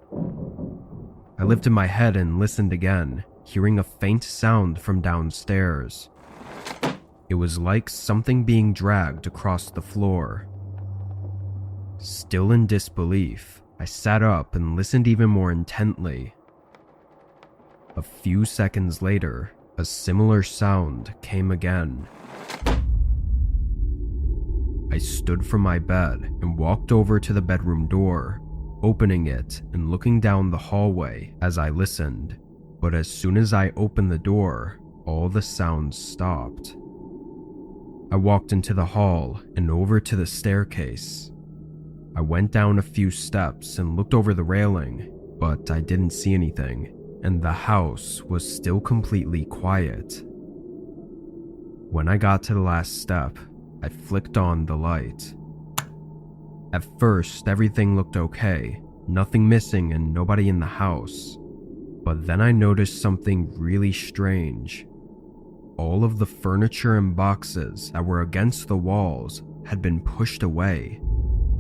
I lifted my head and listened again, hearing a faint sound from downstairs. It was like something being dragged across the floor. Still in disbelief, I sat up and listened even more intently. A few seconds later, a similar sound came again. I stood from my bed and walked over to the bedroom door, opening it and looking down the hallway as I listened. But as soon as I opened the door, all the sounds stopped. I walked into the hall and over to the staircase. I went down a few steps and looked over the railing, but I didn't see anything, and the house was still completely quiet. When I got to the last step, I flicked on the light. At first, everything looked okay, nothing missing and nobody in the house. But then I noticed something really strange. All of the furniture and boxes that were against the walls had been pushed away,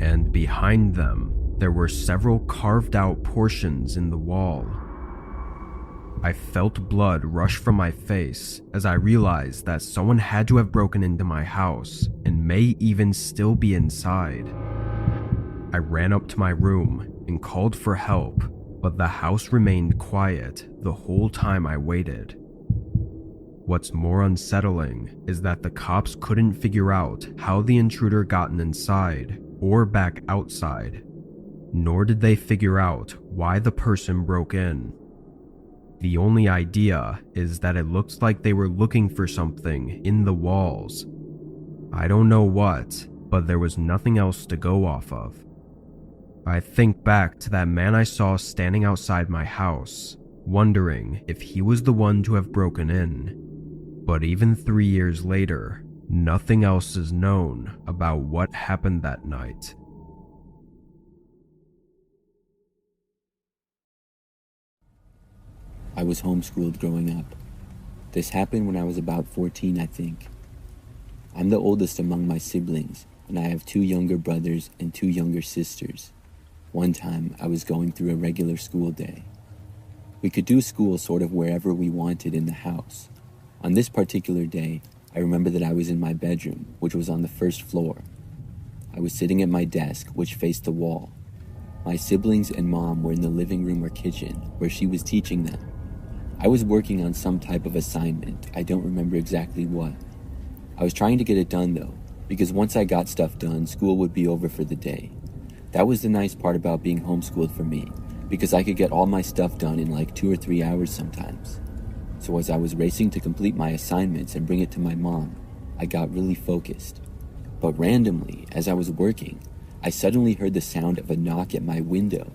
and behind them, there were several carved out portions in the wall. I felt blood rush from my face as I realized that someone had to have broken into my house and may even still be inside. I ran up to my room and called for help, but the house remained quiet the whole time I waited. What's more unsettling is that the cops couldn't figure out how the intruder gotten inside or back outside, nor did they figure out why the person broke in. The only idea is that it looks like they were looking for something in the walls. I don't know what, but there was nothing else to go off of. I think back to that man I saw standing outside my house, wondering if he was the one to have broken in. But even 3 years later, nothing else is known about what happened that night. I was homeschooled growing up. This happened when I was about 14, I think. I'm the oldest among my siblings, and I have 2 younger brothers and 2 younger sisters. One time, I was going through a regular school day. We could do school sort of wherever we wanted in the house. On this particular day, I remember that I was in my bedroom, which was on the first floor. I was sitting at my desk, which faced the wall. My siblings and mom were in the living room or kitchen, where she was teaching them. I was working on some type of assignment. I don't remember exactly what. I was trying to get it done though, because once I got stuff done, school would be over for the day. That was the nice part about being homeschooled for me, because I could get all my stuff done in like 2 or 3 hours sometimes. So as I was racing to complete my assignments and bring it to my mom, I got really focused. But randomly, as I was working, I suddenly heard the sound of a knock at my window.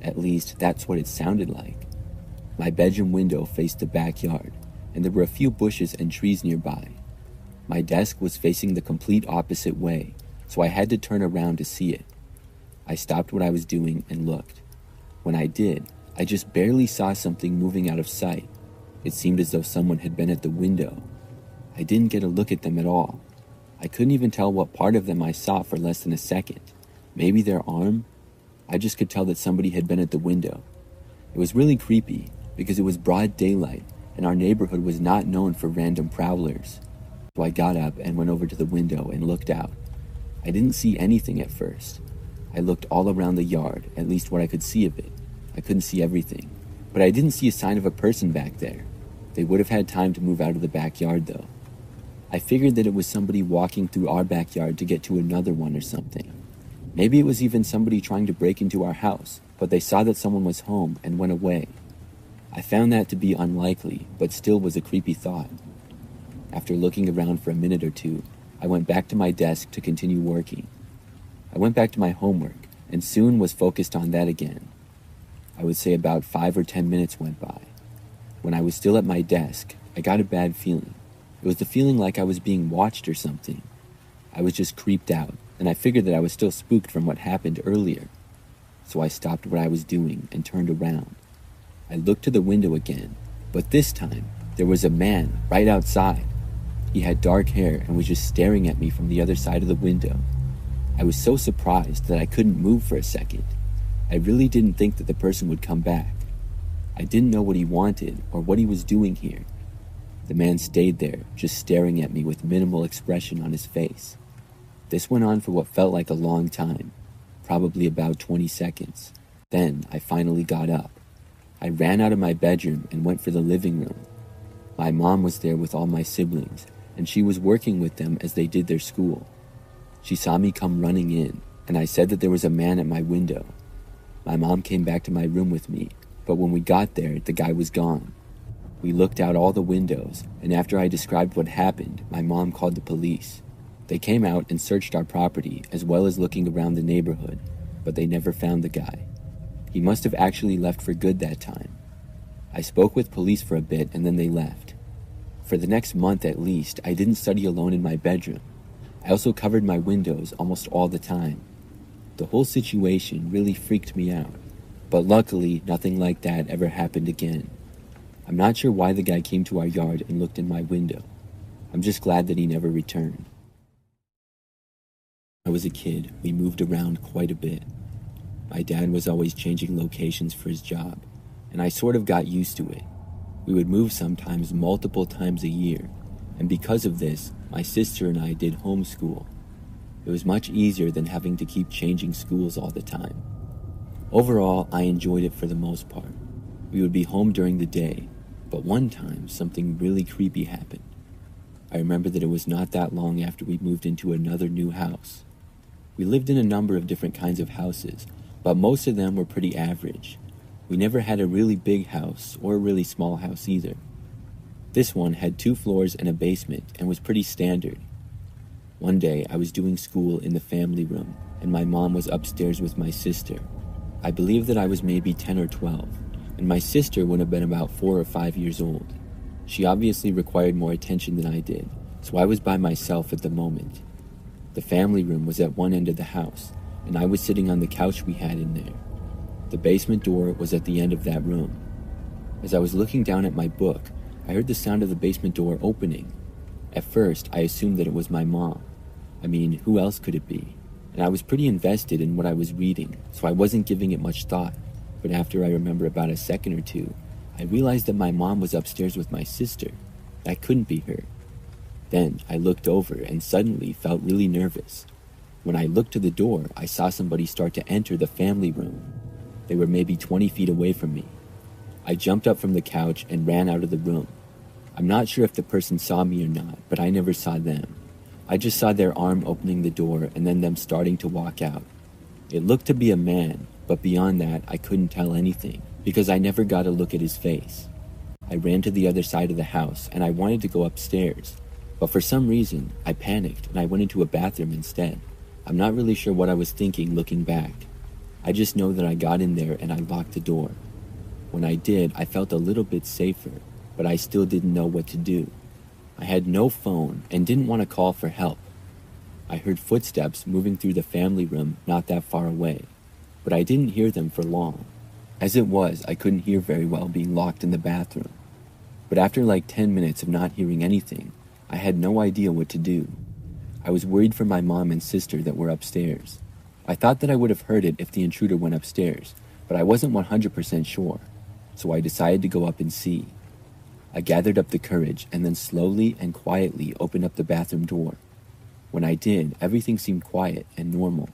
At least, that's what it sounded like. My bedroom window faced the backyard, and there were a few bushes and trees nearby. My desk was facing the complete opposite way, so I had to turn around to see it. I stopped what I was doing and looked. When I did, I just barely saw something moving out of sight. It seemed as though someone had been at the window. I didn't get a look at them at all. I couldn't even tell what part of them I saw for less than a second. Maybe their arm? I just could tell that somebody had been at the window. It was really creepy because it was broad daylight and our neighborhood was not known for random prowlers. So I got up and went over to the window and looked out. I didn't see anything at first. I looked all around the yard, at least what I could see of it. I couldn't see everything, but I didn't see a sign of a person back there. They would have had time to move out of the backyard though. I figured that it was somebody walking through our backyard to get to another one or something. Maybe it was even somebody trying to break into our house, but they saw that someone was home and went away. I found that to be unlikely, but still was a creepy thought. After looking around for a minute or two, I went back to my desk to continue working. I went back to my homework and soon was focused on that again. I would say about 5 or 10 minutes went by. When I was still at my desk, I got a bad feeling. It was the feeling like I was being watched or something. I was just creeped out, and I figured that I was still spooked from what happened earlier. So I stopped what I was doing and turned around. I looked to the window again, but this time, there was a man right outside. He had dark hair and was just staring at me from the other side of the window. I was so surprised that I couldn't move for a second. I really didn't think that the person would come back. I didn't know what he wanted or what he was doing here. The man stayed there, just staring at me with minimal expression on his face. This went on for what felt like a long time, probably about 20 seconds. Then I finally got up. I ran out of my bedroom and went for the living room. My mom was there with all my siblings, and she was working with them as they did their school. She saw me come running in, and I said that there was a man at my window. My mom came back to my room with me, but when we got there, the guy was gone. We looked out all the windows, and after I described what happened, my mom called the police. They came out and searched our property, as well as looking around the neighborhood, but they never found the guy. He must have actually left for good that time. I spoke with police for a bit, and then they left. For the next month at least, I didn't study alone in my bedroom. I also covered my windows almost all the time. The whole situation really freaked me out, but luckily nothing like that ever happened again. I'm not sure why the guy came to our yard and looked in my window. I'm just glad that he never returned. When I was a kid, we moved around quite a bit. My dad was always changing locations for his job, and I sort of got used to it. We would move sometimes multiple times a year, and because of this, my sister and I did homeschool. It was much easier than having to keep changing schools all the time. Overall, I enjoyed it for the most part. We would be home during the day, but one time something really creepy happened. I remember that it was not that long after we moved into another new house. We lived in a number of different kinds of houses, but most of them were pretty average. We never had a really big house or a really small house either. This one had 2 floors and a basement and was pretty standard. One day I was doing school in the family room and my mom was upstairs with my sister. I believe that I was maybe 10 or 12, and my sister would have been about 4 or 5 years old. She obviously required more attention than I did, so I was by myself at the moment. The family room was at one end of the house, and I was sitting on the couch we had in there. The basement door was at the end of that room. As I was looking down at my book, I heard the sound of the basement door opening. At first, I assumed that it was my mom. I mean, who else could it be? And I was pretty invested in what I was reading, so I wasn't giving it much thought. But after I remember about a second or two, I realized that my mom was upstairs with my sister. That couldn't be her. Then I looked over and suddenly felt really nervous. When I looked to the door, I saw somebody start to enter the family room. They were maybe 20 feet away from me. I jumped up from the couch and ran out of the room. I'm not sure if the person saw me or not, but I never saw them. I just saw their arm opening the door and then them starting to walk out. It looked to be a man, but beyond that, I couldn't tell anything, because I never got a look at his face. I ran to the other side of the house and I wanted to go upstairs, but for some reason, I panicked and I went into a bathroom instead. I'm not really sure what I was thinking looking back. I just know that I got in there and I locked the door. When I did, I felt a little bit safer, but I still didn't know what to do. I had no phone and didn't want to call for help. I heard footsteps moving through the family room not that far away, but I didn't hear them for long. As it was, I couldn't hear very well being locked in the bathroom. But after like 10 minutes of not hearing anything, I had no idea what to do. I was worried for my mom and sister that were upstairs. I thought that I would have heard it if the intruder went upstairs, but I wasn't 100% sure, so I decided to go up and see. I gathered up the courage and then slowly and quietly opened up the bathroom door. When I did, everything seemed quiet and normal.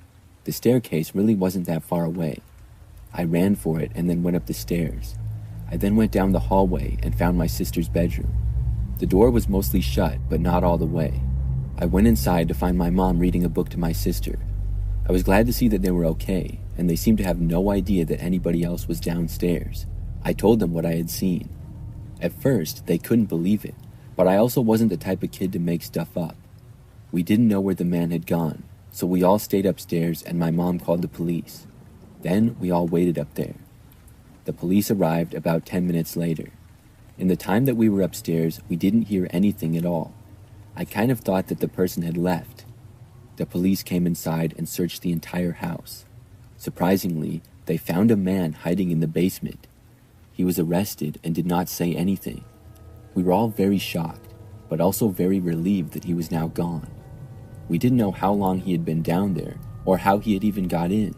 The staircase really wasn't that far away. I ran for it and then went up the stairs. I then went down the hallway and found my sister's bedroom. The door was mostly shut, but not all the way. I went inside to find my mom reading a book to my sister. I was glad to see that they were okay, and they seemed to have no idea that anybody else was downstairs. I told them what I had seen. At first, they couldn't believe it, but I also wasn't the type of kid to make stuff up. We didn't know where the man had gone, so we all stayed upstairs and my mom called the police. Then we all waited up there. The police arrived about 10 minutes later. In the time that we were upstairs, we didn't hear anything at all. I kind of thought that the person had left. The police came inside and searched the entire house. Surprisingly, they found a man hiding in the basement. He was arrested and did not say anything. We were all very shocked, but also very relieved that he was now gone. We didn't know how long he had been down there, or how he had even got in.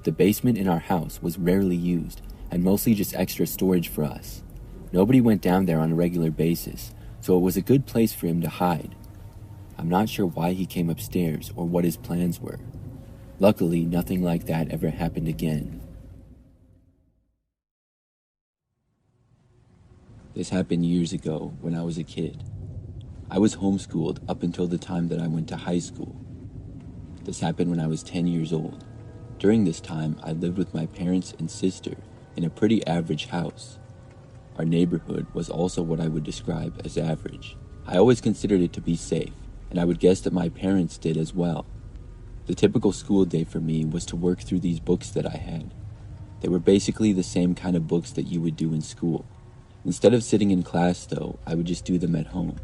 The basement in our house was rarely used, and mostly just extra storage for us. Nobody went down there on a regular basis, so it was a good place for him to hide. I'm not sure why he came upstairs or what his plans were. Luckily, nothing like that ever happened again. This happened years ago when I was a kid. I was homeschooled up until the time that I went to high school. This happened when I was 10 years old. During this time, I lived with my parents and sister in a pretty average house. Our neighborhood was also what I would describe as average. I always considered it to be safe, and I would guess that my parents did as well. The typical school day for me was to work through these books that I had. They were basically the same kind of books that you would do in school. Instead of sitting in class, though, I would just do them at home.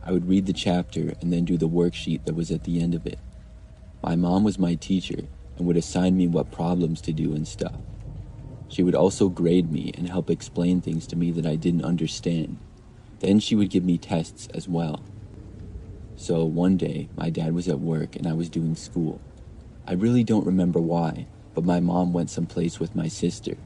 I would read the chapter and then do the worksheet that was at the end of it. My mom was my teacher and would assign me what problems to do and stuff. She would also grade me and help explain things to me that I didn't understand. Then she would give me tests as well. So one day, my dad was at work and I was doing school. I really don't remember why, but my mom went someplace with my sister.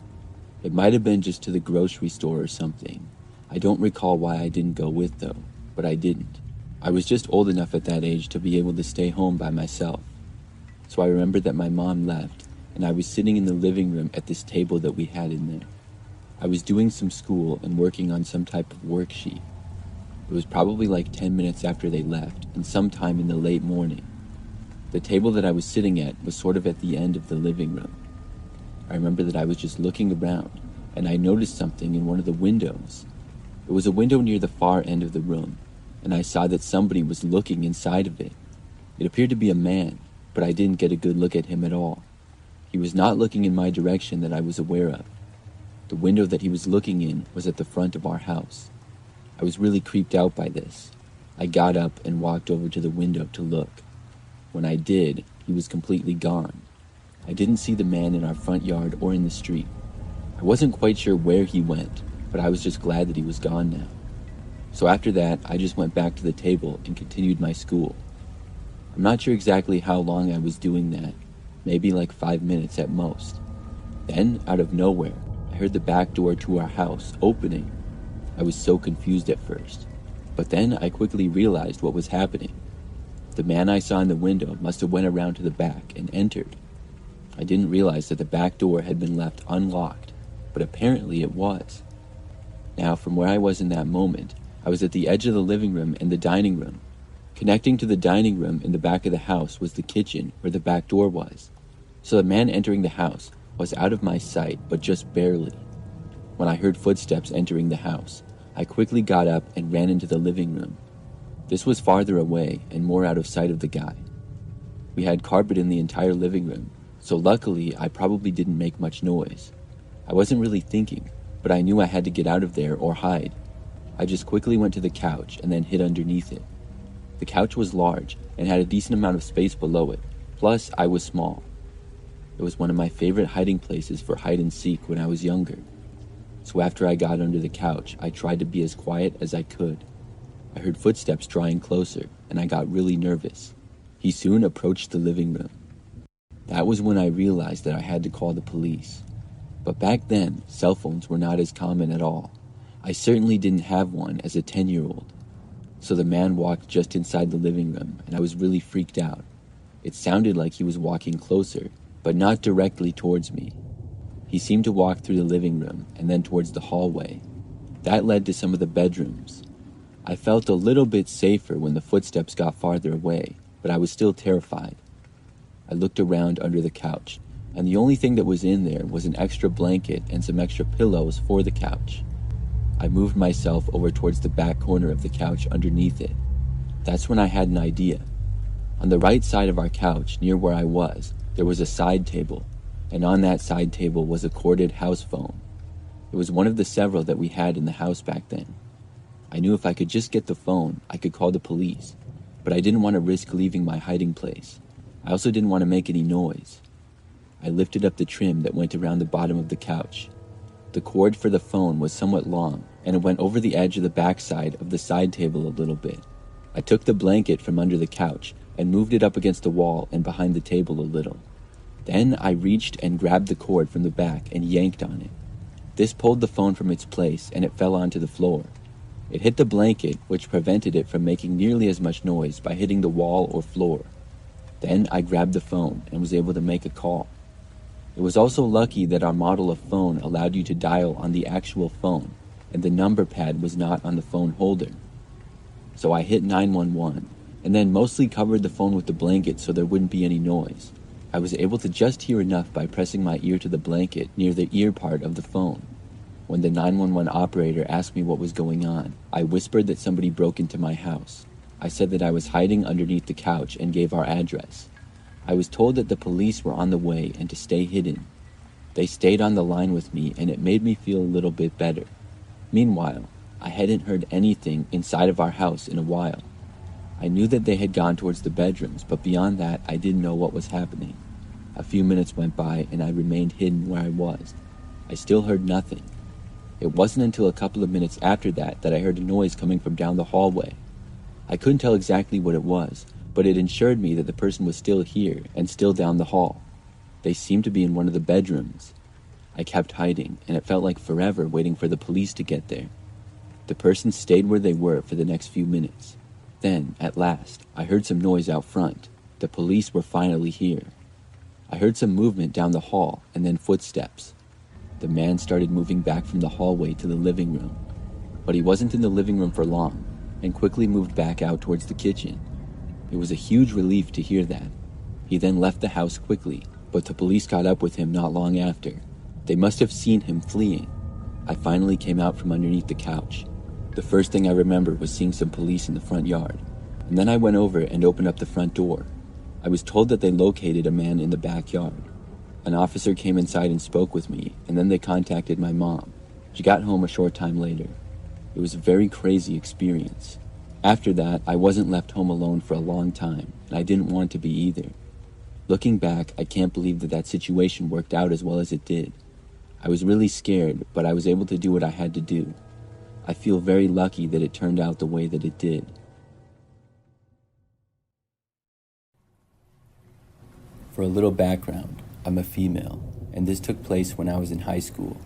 It might have been just to the grocery store or something. I don't recall why I didn't go with though, but I didn't. I was just old enough at that age to be able to stay home by myself. So I remember that my mom left and I was sitting in the living room at this table that we had in there. I was doing some school and working on some type of worksheet. It was probably like 10 minutes after they left and sometime in the late morning. The table that I was sitting at was sort of at the end of the living room. I remember that I was just looking around and I noticed something in one of the windows. It was a window near the far end of the room, and I saw that somebody was looking inside of it. It appeared to be a man, but I didn't get a good look at him at all. He was not looking in my direction that I was aware of. The window that he was looking in was at the front of our house. I was really creeped out by this. I got up and walked over to the window to look. When I did, he was completely gone. I didn't see the man in our front yard or in the street. I wasn't quite sure where he went, but I was just glad that he was gone now. So after that, I just went back to the table and continued my school. I'm not sure exactly how long I was doing that, maybe like 5 minutes at most. Then, out of nowhere, I heard the back door to our house opening. I was so confused at first, but then I quickly realized what was happening. The man I saw in the window must have went around to the back and entered. I didn't realize that the back door had been left unlocked, but apparently it was. Now, from where I was in that moment, I was at the edge of the living room and the dining room. Connecting to the dining room in the back of the house was the kitchen where the back door was. So the man entering the house was out of my sight, but just barely. When I heard footsteps entering the house, I quickly got up and ran into the living room. This was farther away and more out of sight of the guy. We had carpet in the entire living room, so luckily I probably didn't make much noise. I wasn't really thinking, but I knew I had to get out of there or hide. I just quickly went to the couch and then hid underneath it. The couch was large and had a decent amount of space below it, plus I was small. It was one of my favorite hiding places for hide and seek when I was younger. So after I got under the couch, I tried to be as quiet as I could. I heard footsteps drawing closer, and I got really nervous. He soon approached the living room. That was when I realized that I had to call the police. But back then, cell phones were not as common at all. I certainly didn't have one as a 10-year-old. So the man walked just inside the living room, and I was really freaked out. It sounded like he was walking closer, but not directly towards me. He seemed to walk through the living room and then towards the hallway. That led to some of the bedrooms. I felt a little bit safer when the footsteps got farther away, but I was still terrified. I looked around under the couch, and the only thing that was in there was an extra blanket and some extra pillows for the couch. I moved myself over towards the back corner of the couch underneath it. That's when I had an idea. On the right side of our couch, near where I was, there was a side table, and on that side table was a corded house phone. It was one of the several that we had in the house back then. I knew if I could just get the phone, I could call the police, but I didn't want to risk leaving my hiding place. I also didn't want to make any noise. I lifted up the trim that went around the bottom of the couch. The cord for the phone was somewhat long, and it went over the edge of the backside of the side table a little bit. I took the blanket from under the couch and moved it up against the wall and behind the table a little. Then I reached and grabbed the cord from the back and yanked on it. This pulled the phone from its place and it fell onto the floor. It hit the blanket, which prevented it from making nearly as much noise by hitting the wall or floor. Then I grabbed the phone and was able to make a call. It was also lucky that our model of phone allowed you to dial on the actual phone, and the number pad was not on the phone holder. So I hit 911, and then mostly covered the phone with the blanket so there wouldn't be any noise. I was able to just hear enough by pressing my ear to the blanket near the ear part of the phone. When the 911 operator asked me what was going on, I whispered that somebody broke into my house. I said that I was hiding underneath the couch and gave our address. I was told that the police were on the way and to stay hidden. They stayed on the line with me, and it made me feel a little bit better. Meanwhile, I hadn't heard anything inside of our house in a while. I knew that they had gone towards the bedrooms, but beyond that, I didn't know what was happening. A few minutes went by, and I remained hidden where I was. I still heard nothing. It wasn't until a couple of minutes after that I heard a noise coming from down the hallway. I couldn't tell exactly what it was, but it assured me that the person was still here and still down the hall. They seemed to be in one of the bedrooms. I kept hiding, and it felt like forever waiting for the police to get there. The person stayed where they were for the next few minutes. Then, at last, I heard some noise out front. The police were finally here. I heard some movement down the hall, and then footsteps. The man started moving back from the hallway to the living room. But he wasn't in the living room for long, and quickly moved back out towards the kitchen. It was a huge relief to hear that. He then left the house quickly, but the police caught up with him not long after. They must have seen him fleeing. I finally came out from underneath the couch. The first thing I remember was seeing some police in the front yard, and then I went over and opened up the front door. I was told that they located a man in the backyard. An officer came inside and spoke with me, and then they contacted my mom. She got home a short time later. It was a very crazy experience. After that, I wasn't left home alone for a long time, and I didn't want to be either. Looking back, I can't believe that situation worked out as well as it did. I was really scared, but I was able to do what I had to do. I feel very lucky that it turned out the way that it did. For a little background, I'm a female, and this took place when I was in high school.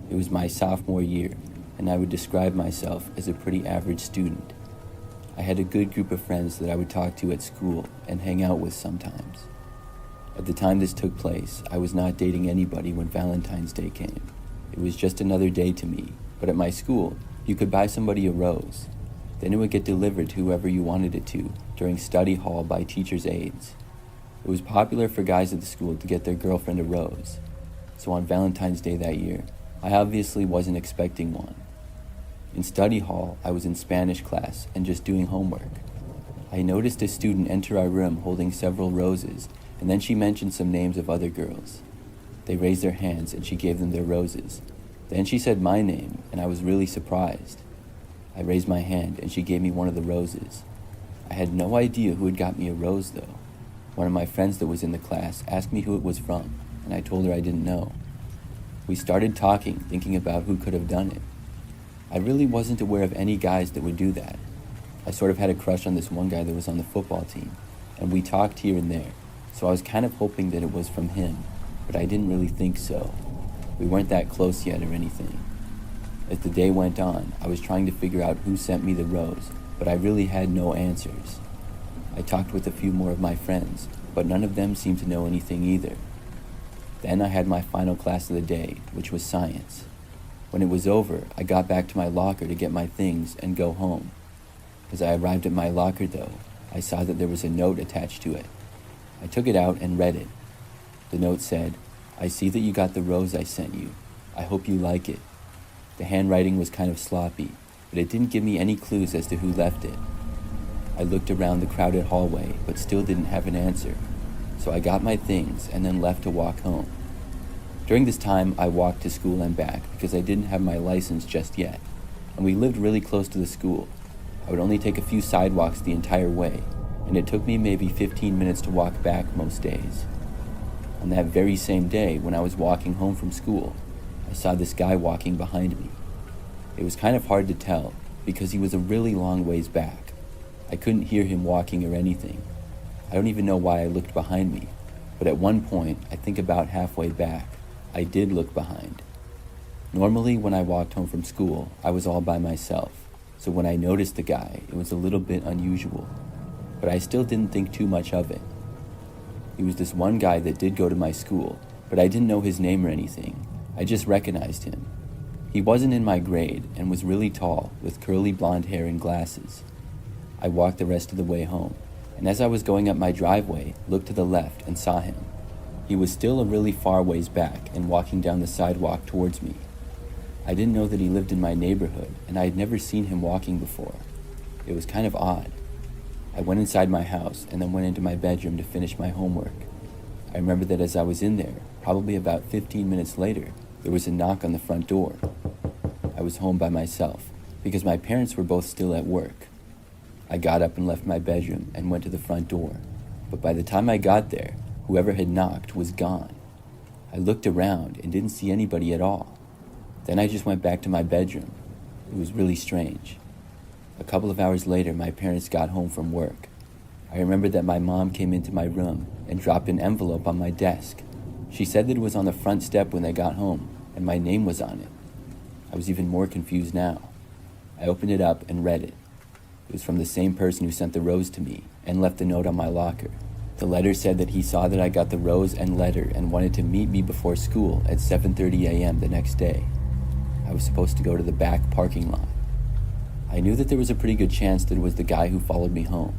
It was my sophomore year, and I would describe myself as a pretty average student. I had a good group of friends that I would talk to at school and hang out with sometimes. At the time this took place, I was not dating anybody when Valentine's Day came. It was just another day to me, but at my school, you could buy somebody a rose. Then it would get delivered to whoever you wanted it to during study hall by teachers' aides. It was popular for guys at the school to get their girlfriend a rose. So on Valentine's Day that year, I obviously wasn't expecting one. In study hall, I was in Spanish class and just doing homework. I noticed a student enter our room holding several roses, and then she mentioned some names of other girls. They raised their hands and she gave them their roses. Then she said my name, and I was really surprised. I raised my hand and she gave me one of the roses. I had no idea who had got me a rose though. One of my friends that was in the class asked me who it was from, and I told her I didn't know. We started talking, thinking about who could have done it. I really wasn't aware of any guys that would do that. I sort of had a crush on this one guy that was on the football team, and we talked here and there, so I was kind of hoping that it was from him, but I didn't really think so. We weren't that close yet or anything. As the day went on, I was trying to figure out who sent me the rose, but I really had no answers. I talked with a few more of my friends, but none of them seemed to know anything either. Then I had my final class of the day, which was science. When it was over, I got back to my locker to get my things and go home. As I arrived at my locker though, I saw that there was a note attached to it. I took it out and read it. The note said, "I see that you got the rose I sent you. I hope you like it." The handwriting was kind of sloppy, but it didn't give me any clues as to who left it. I looked around the crowded hallway, but still didn't have an answer. So I got my things and then left to walk home. During this time, I walked to school and back because I didn't have my license just yet, and we lived really close to the school. I would only take a few sidewalks the entire way, and it took me maybe 15 minutes to walk back most days. On that very same day, when I was walking home from school, I saw this guy walking behind me. It was kind of hard to tell because he was a really long ways back. I couldn't hear him walking or anything. I don't even know why I looked behind me, but at one point, I think about halfway back, I did look behind. Normally, when I walked home from school, I was all by myself, so when I noticed the guy, it was a little bit unusual, but I still didn't think too much of it. He was this one guy that did go to my school, but I didn't know his name or anything. I just recognized him. He wasn't in my grade and was really tall, with curly blonde hair and glasses. I walked the rest of the way home, and as I was going up my driveway, looked to the left and saw him. He was still a really far ways back and walking down the sidewalk towards me. I didn't know that he lived in my neighborhood, and I had never seen him walking before. It was kind of odd. I went inside my house and then went into my bedroom to finish my homework. I remember that as I was in there, probably about 15 minutes later, there was a knock on the front door. I was home by myself because my parents were both still at work. I got up and left my bedroom and went to the front door, but by the time I got there, whoever had knocked was gone. I looked around and didn't see anybody at all. Then I just went back to my bedroom. It was really strange. A couple of hours later, my parents got home from work. I remember that my mom came into my room and dropped an envelope on my desk. She said that it was on the front step when they got home, and my name was on it. I was even more confused now. I opened it up and read it. It was from the same person who sent the rose to me and left a note on my locker. The letter said that he saw that I got the rose and letter and wanted to meet me before school at 7:30 a.m. the next day. I was supposed to go to the back parking lot. I knew that there was a pretty good chance that it was the guy who followed me home.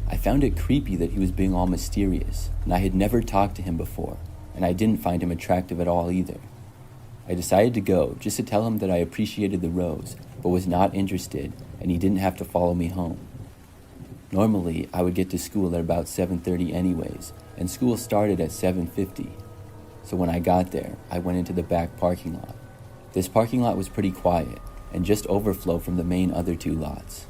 I found it creepy that he was being all mysterious, and I had never talked to him before, and I didn't find him attractive at all either. I decided to go just to tell him that I appreciated the rose, but was not interested, and he didn't have to follow me home. Normally, I would get to school at about 7:30 anyways, and school started at 7:50. So when I got there, I went into the back parking lot. This parking lot was pretty quiet, and just overflow from the main other two lots.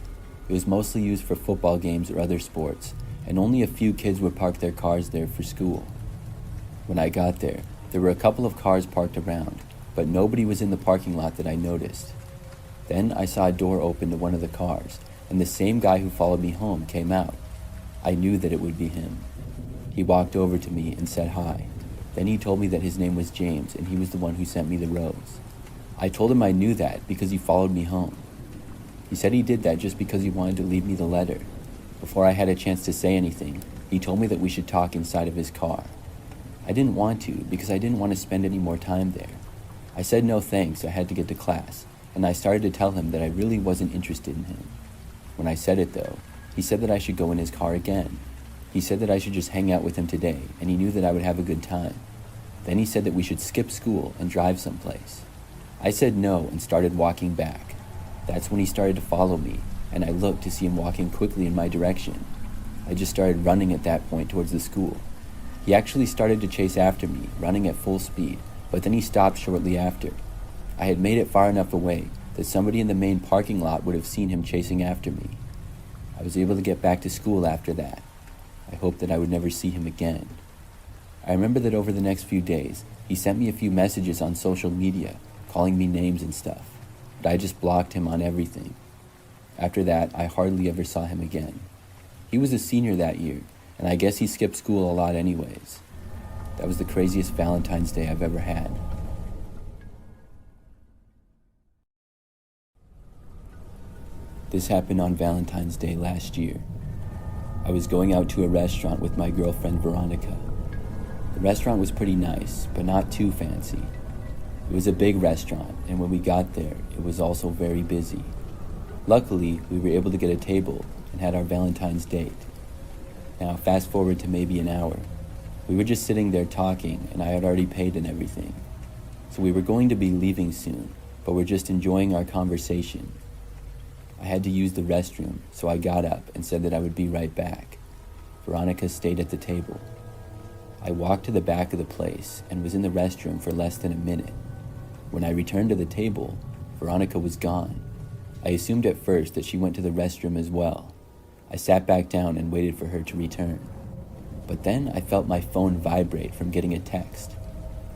It was mostly used for football games or other sports, and only a few kids would park their cars there for school. When I got there were a couple of cars parked around, but nobody was in the parking lot that I noticed. Then I saw a door open to one of the cars, and the same guy who followed me home came out. I knew that it would be him. He walked over to me and said hi. Then he told me that his name was James, and he was the one who sent me the rose. I told him I knew that because he followed me home. He said he did that just because he wanted to leave me the letter. Before I had a chance to say anything, he told me that we should talk inside of his car. I didn't want to because I didn't want to spend any more time there. I said no thanks, I had to get to class, and I started to tell him that I really wasn't interested in him. When I said it though, he said that I should go in his car again. He said that I should just hang out with him today, and he knew that I would have a good time. Then he said that we should skip school and drive someplace. I said no and started walking back. That's when he started to follow me, and I looked to see him walking quickly in my direction. I just started running at that point towards the school. He actually started to chase after me, running at full speed, but then he stopped shortly after. I had made it far enough away that somebody in the main parking lot would have seen him chasing after me. I was able to get back to school after that. I hoped that I would never see him again. I remember that over the next few days, he sent me a few messages on social media, calling me names and stuff, but I just blocked him on everything. After that, I hardly ever saw him again. He was a senior that year, and I guess he skipped school a lot anyways. That was the craziest Valentine's Day I've ever had. This happened on Valentine's Day last year. I was going out to a restaurant with my girlfriend Veronica. The restaurant was pretty nice, but not too fancy. It was a big restaurant, and when we got there, it was also very busy. Luckily, we were able to get a table and had our Valentine's date. Now, fast forward to maybe an hour. We were just sitting there talking, and I had already paid and everything. So we were going to be leaving soon, but we're just enjoying our conversation. I had to use the restroom, so I got up and said that I would be right back. Veronica stayed at the table. I walked to the back of the place and was in the restroom for less than a minute. When I returned to the table, Veronica was gone. I assumed at first that she went to the restroom as well. I sat back down and waited for her to return. But then I felt my phone vibrate from getting a text.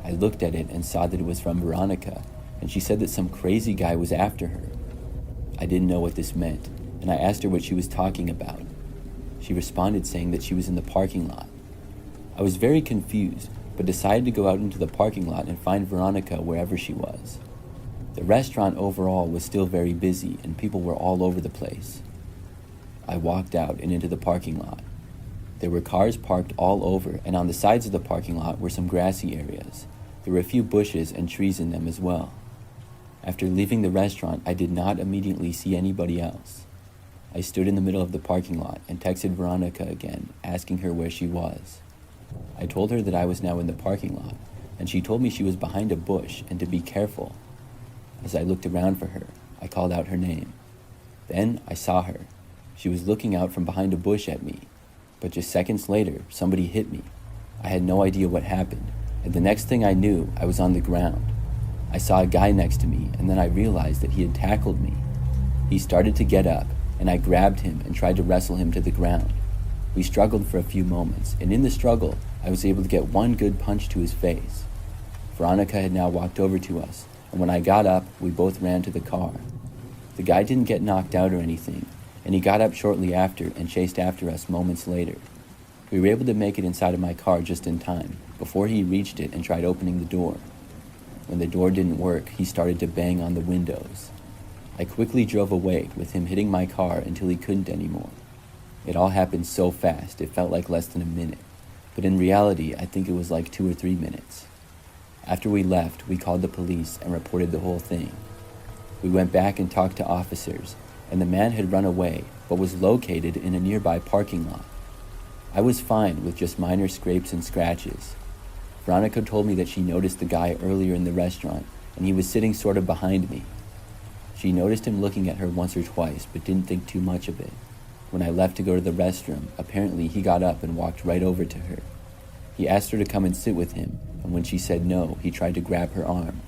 I looked at it and saw that it was from Veronica, and she said that some crazy guy was after her. I didn't know what this meant, and I asked her what she was talking about. She responded saying that she was in the parking lot. I was very confused, but decided to go out into the parking lot and find Veronica wherever she was. The restaurant overall was still very busy, and people were all over the place. I walked out and into the parking lot. There were cars parked all over, and on the sides of the parking lot were some grassy areas. There were a few bushes and trees in them as well. After leaving the restaurant, I did not immediately see anybody else. I stood in the middle of the parking lot and texted Veronica again, asking her where she was. I told her that I was now in the parking lot, and she told me she was behind a bush and to be careful. As I looked around for her, I called out her name. Then I saw her. She was looking out from behind a bush at me, but just seconds later, somebody hit me. I had no idea what happened, and the next thing I knew, I was on the ground. I saw a guy next to me, and then I realized that he had tackled me. He started to get up, and I grabbed him and tried to wrestle him to the ground. We struggled for a few moments, and in the struggle, I was able to get one good punch to his face. Veronica had now walked over to us, and when I got up, we both ran to the car. The guy didn't get knocked out or anything, and he got up shortly after and chased after us moments later. We were able to make it inside of my car just in time, before he reached it and tried opening the door. When the door didn't work, he started to bang on the windows. I quickly drove away, with him hitting my car until he couldn't anymore. It all happened so fast, it felt like less than a minute, but in reality, I think it was like 2 or 3 minutes. After we left, we called the police and reported the whole thing. We went back and talked to officers, and the man had run away, but was located in a nearby parking lot. I was fine with just minor scrapes and scratches. Veronica told me that she noticed the guy earlier in the restaurant, and he was sitting sort of behind me. She noticed him looking at her once or twice, but didn't think too much of it. When I left to go to the restroom, apparently he got up and walked right over to her. He asked her to come and sit with him, and when she said no, he tried to grab her arm.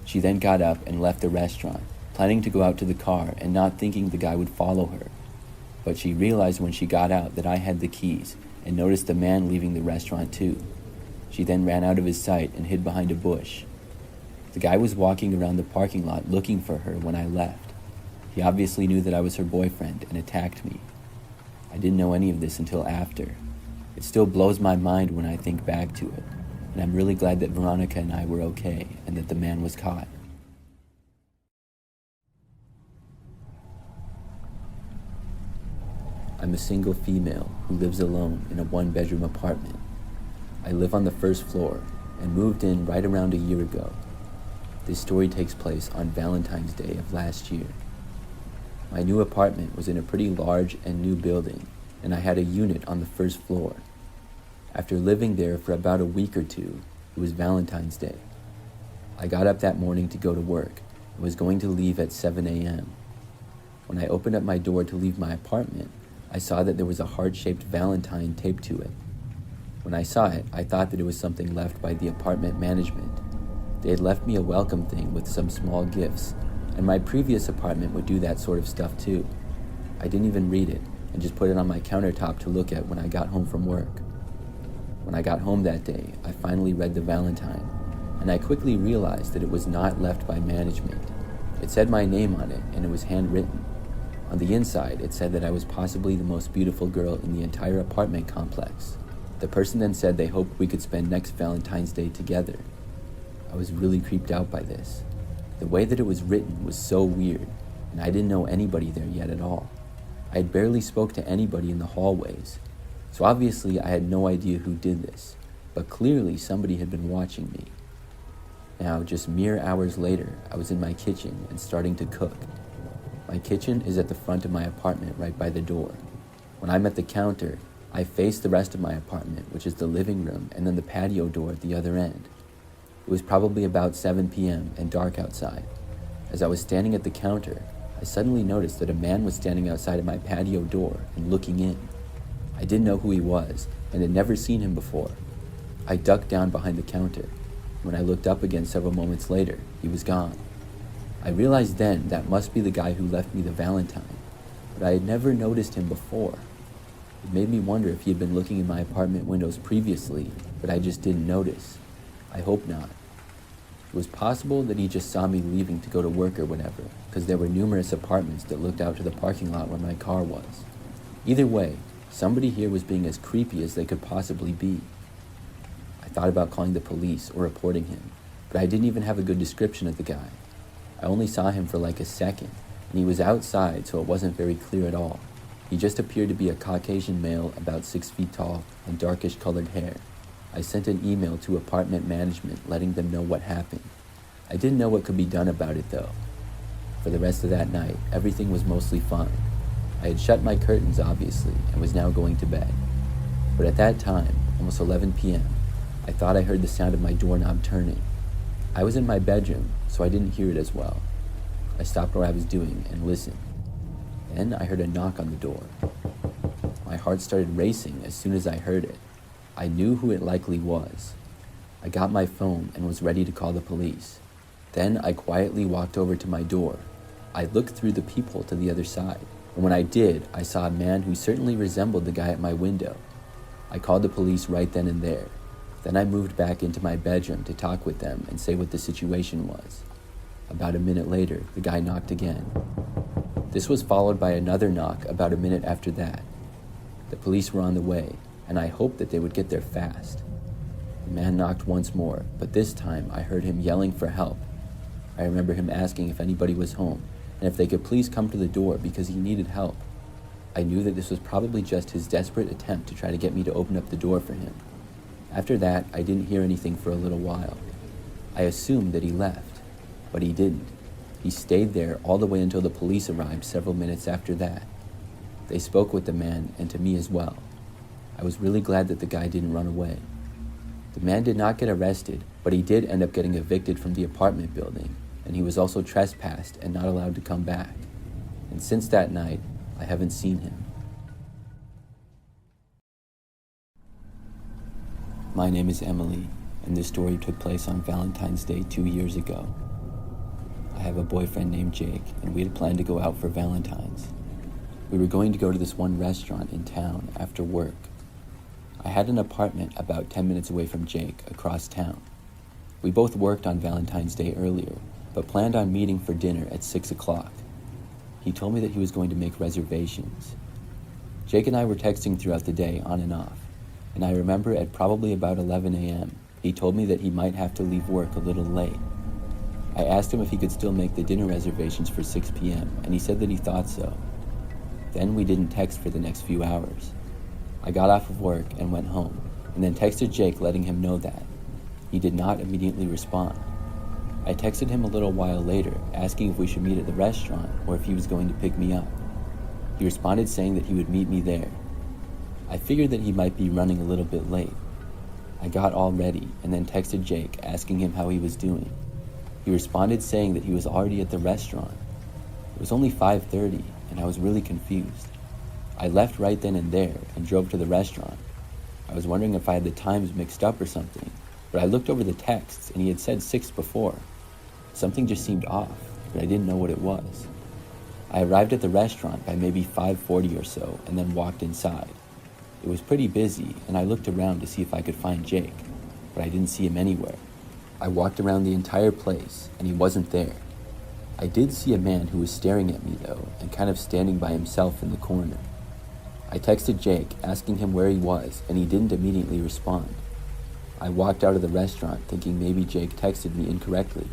She then got up and left the restaurant, planning to go out to the car and not thinking the guy would follow her. But she realized when she got out that I had the keys and noticed the man leaving the restaurant too. She then ran out of his sight and hid behind a bush. The guy was walking around the parking lot looking for her when I left. He obviously knew that I was her boyfriend and attacked me. I didn't know any of this until after. It still blows my mind when I think back to it, and I'm really glad that Veronica and I were okay and that the man was caught. I'm a single female who lives alone in a one-bedroom apartment. I live on the first floor and moved in right around a year ago. This story takes place on Valentine's Day of last year. My new apartment was in a pretty large and new building, and I had a unit on the first floor. After living there for about a week or two, it was Valentine's Day. I got up that morning to go to work and was going to leave at 7 a.m. When I opened up my door to leave my apartment, I saw that there was a heart-shaped Valentine taped to it. When I saw it, I thought that it was something left by the apartment management. They had left me a welcome thing with some small gifts, and my previous apartment would do that sort of stuff too. I didn't even read it and just put it on my countertop to look at when I got home from work. When I got home that day, I finally read the Valentine, and I quickly realized that it was not left by management. It said my name on it, and it was handwritten. On the inside, it said that I was possibly the most beautiful girl in the entire apartment complex. The person then said they hoped we could spend next Valentine's Day together. I was really creeped out by this. The way that it was written was so weird, and I didn't know anybody there yet at all. I had barely spoke to anybody in the hallways, so obviously I had no idea who did this, but clearly somebody had been watching me. Now, just mere hours later, I was in my kitchen and starting to cook. My kitchen is at the front of my apartment right by the door. When I'm at the counter, I face the rest of my apartment, which is the living room and then the patio door at the other end. It was probably about 7 p.m. and dark outside. As I was standing at the counter, I suddenly noticed that a man was standing outside of my patio door and looking in. I didn't know who he was and had never seen him before. I ducked down behind the counter. When I looked up again several moments later, he was gone. I realized then that must be the guy who left me the Valentine, but I had never noticed him before. It made me wonder if he had been looking in my apartment windows previously, but I just didn't notice. I hope not. It was possible that he just saw me leaving to go to work or whatever, because there were numerous apartments that looked out to the parking lot where my car was. Either way, somebody here was being as creepy as they could possibly be. I thought about calling the police or reporting him, but I didn't even have a good description of the guy. I only saw him for like a second, and he was outside, so it wasn't very clear at all. He just appeared to be a Caucasian male about 6 feet tall and darkish colored hair. I sent an email to apartment management letting them know what happened. I didn't know what could be done about it though. For the rest of that night, everything was mostly fine. I had shut my curtains obviously and was now going to bed. But at that time, almost 11 p.m., I thought I heard the sound of my doorknob turning. I was in my bedroom, so I didn't hear it as well. I stopped what I was doing and listened. Then I heard a knock on the door. My heart started racing as soon as I heard it. I knew who it likely was. I got my phone and was ready to call the police. Then I quietly walked over to my door. I looked through the peephole to the other side, and when I did, I saw a man who certainly resembled the guy at my window. I called the police right then and there. Then I moved back into my bedroom to talk with them and say what the situation was. About a minute later, the guy knocked again. This was followed by another knock about a minute after that. The police were on the way, and I hoped that they would get there fast. The man knocked once more, but this time I heard him yelling for help. I remember him asking if anybody was home, and if they could please come to the door because he needed help. I knew that this was probably just his desperate attempt to try to get me to open up the door for him. After that, I didn't hear anything for a little while. I assumed that he left, but he didn't. He stayed there all the way until the police arrived several minutes after that. They spoke with the man and to me as well. I was really glad that the guy didn't run away. The man did not get arrested, but he did end up getting evicted from the apartment building, and he was also trespassed and not allowed to come back. And since that night, I haven't seen him. My name is Emily, and this story took place on Valentine's Day 2 years ago. I have a boyfriend named Jake, and we had planned to go out for Valentine's. We were going to go to this one restaurant in town after work. I had an apartment about 10 minutes away from Jake, across town. We both worked on Valentine's Day earlier, but planned on meeting for dinner at 6 o'clock. He told me that he was going to make reservations. Jake and I were texting throughout the day, on and off, and I remember at probably about 11 a.m., he told me that he might have to leave work a little late. I asked him if he could still make the dinner reservations for 6 p.m., and he said that he thought so. Then we didn't text for the next few hours. I got off of work and went home, and then texted Jake letting him know that. He did not immediately respond. I texted him a little while later, asking if we should meet at the restaurant or if he was going to pick me up. He responded saying that he would meet me there. I figured that he might be running a little bit late. I got all ready and then texted Jake asking him how he was doing. He responded saying that he was already at the restaurant. It was only 5:30 and I was really confused. I left right then and there and drove to the restaurant. I was wondering if I had the times mixed up or something, but I looked over the texts and he had said 6 before. Something just seemed off, but I didn't know what it was. I arrived at the restaurant by maybe 5:40 or so and then walked inside. It was pretty busy, and I looked around to see if I could find Jake, but I didn't see him anywhere. I walked around the entire place, and he wasn't there. I did see a man who was staring at me, though, and kind of standing by himself in the corner. I texted Jake, asking him where he was, and he didn't immediately respond. I walked out of the restaurant, thinking maybe Jake texted me incorrectly.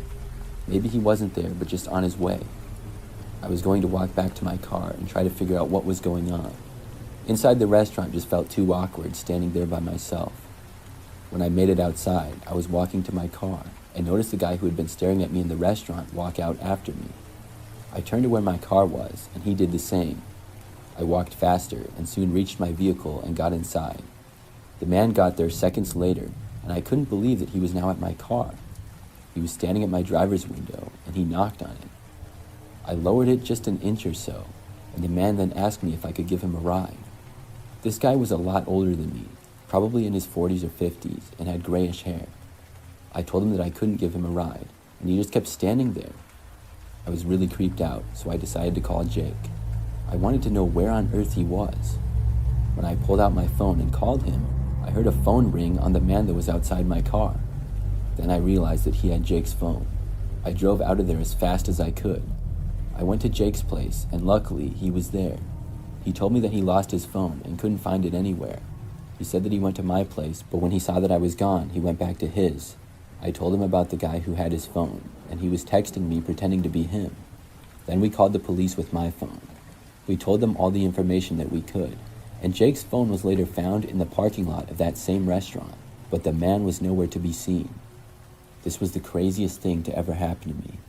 Maybe he wasn't there, but just on his way. I was going to walk back to my car and try to figure out what was going on. Inside the restaurant just felt too awkward standing there by myself. When I made it outside, I was walking to my car and noticed the guy who had been staring at me in the restaurant walk out after me. I turned to where my car was, and he did the same. I walked faster and soon reached my vehicle and got inside. The man got there seconds later, and I couldn't believe that he was now at my car. He was standing at my driver's window, and he knocked on it. I lowered it just an inch or so, and the man then asked me if I could give him a ride. This guy was a lot older than me, probably in his 40s or 50s, and had grayish hair. I told him that I couldn't give him a ride, and he just kept standing there. I was really creeped out, so I decided to call Jake. I wanted to know where on earth he was. When I pulled out my phone and called him, I heard a phone ring on the man that was outside my car. Then I realized that he had Jake's phone. I drove out of there as fast as I could. I went to Jake's place, and luckily, he was there. He told me that he lost his phone and couldn't find it anywhere. He said that he went to my place, but when he saw that I was gone, he went back to his. I told him about the guy who had his phone, and he was texting me pretending to be him. Then we called the police with my phone. We told them all the information that we could, and Jake's phone was later found in the parking lot of that same restaurant, but the man was nowhere to be seen. This was the craziest thing to ever happen to me.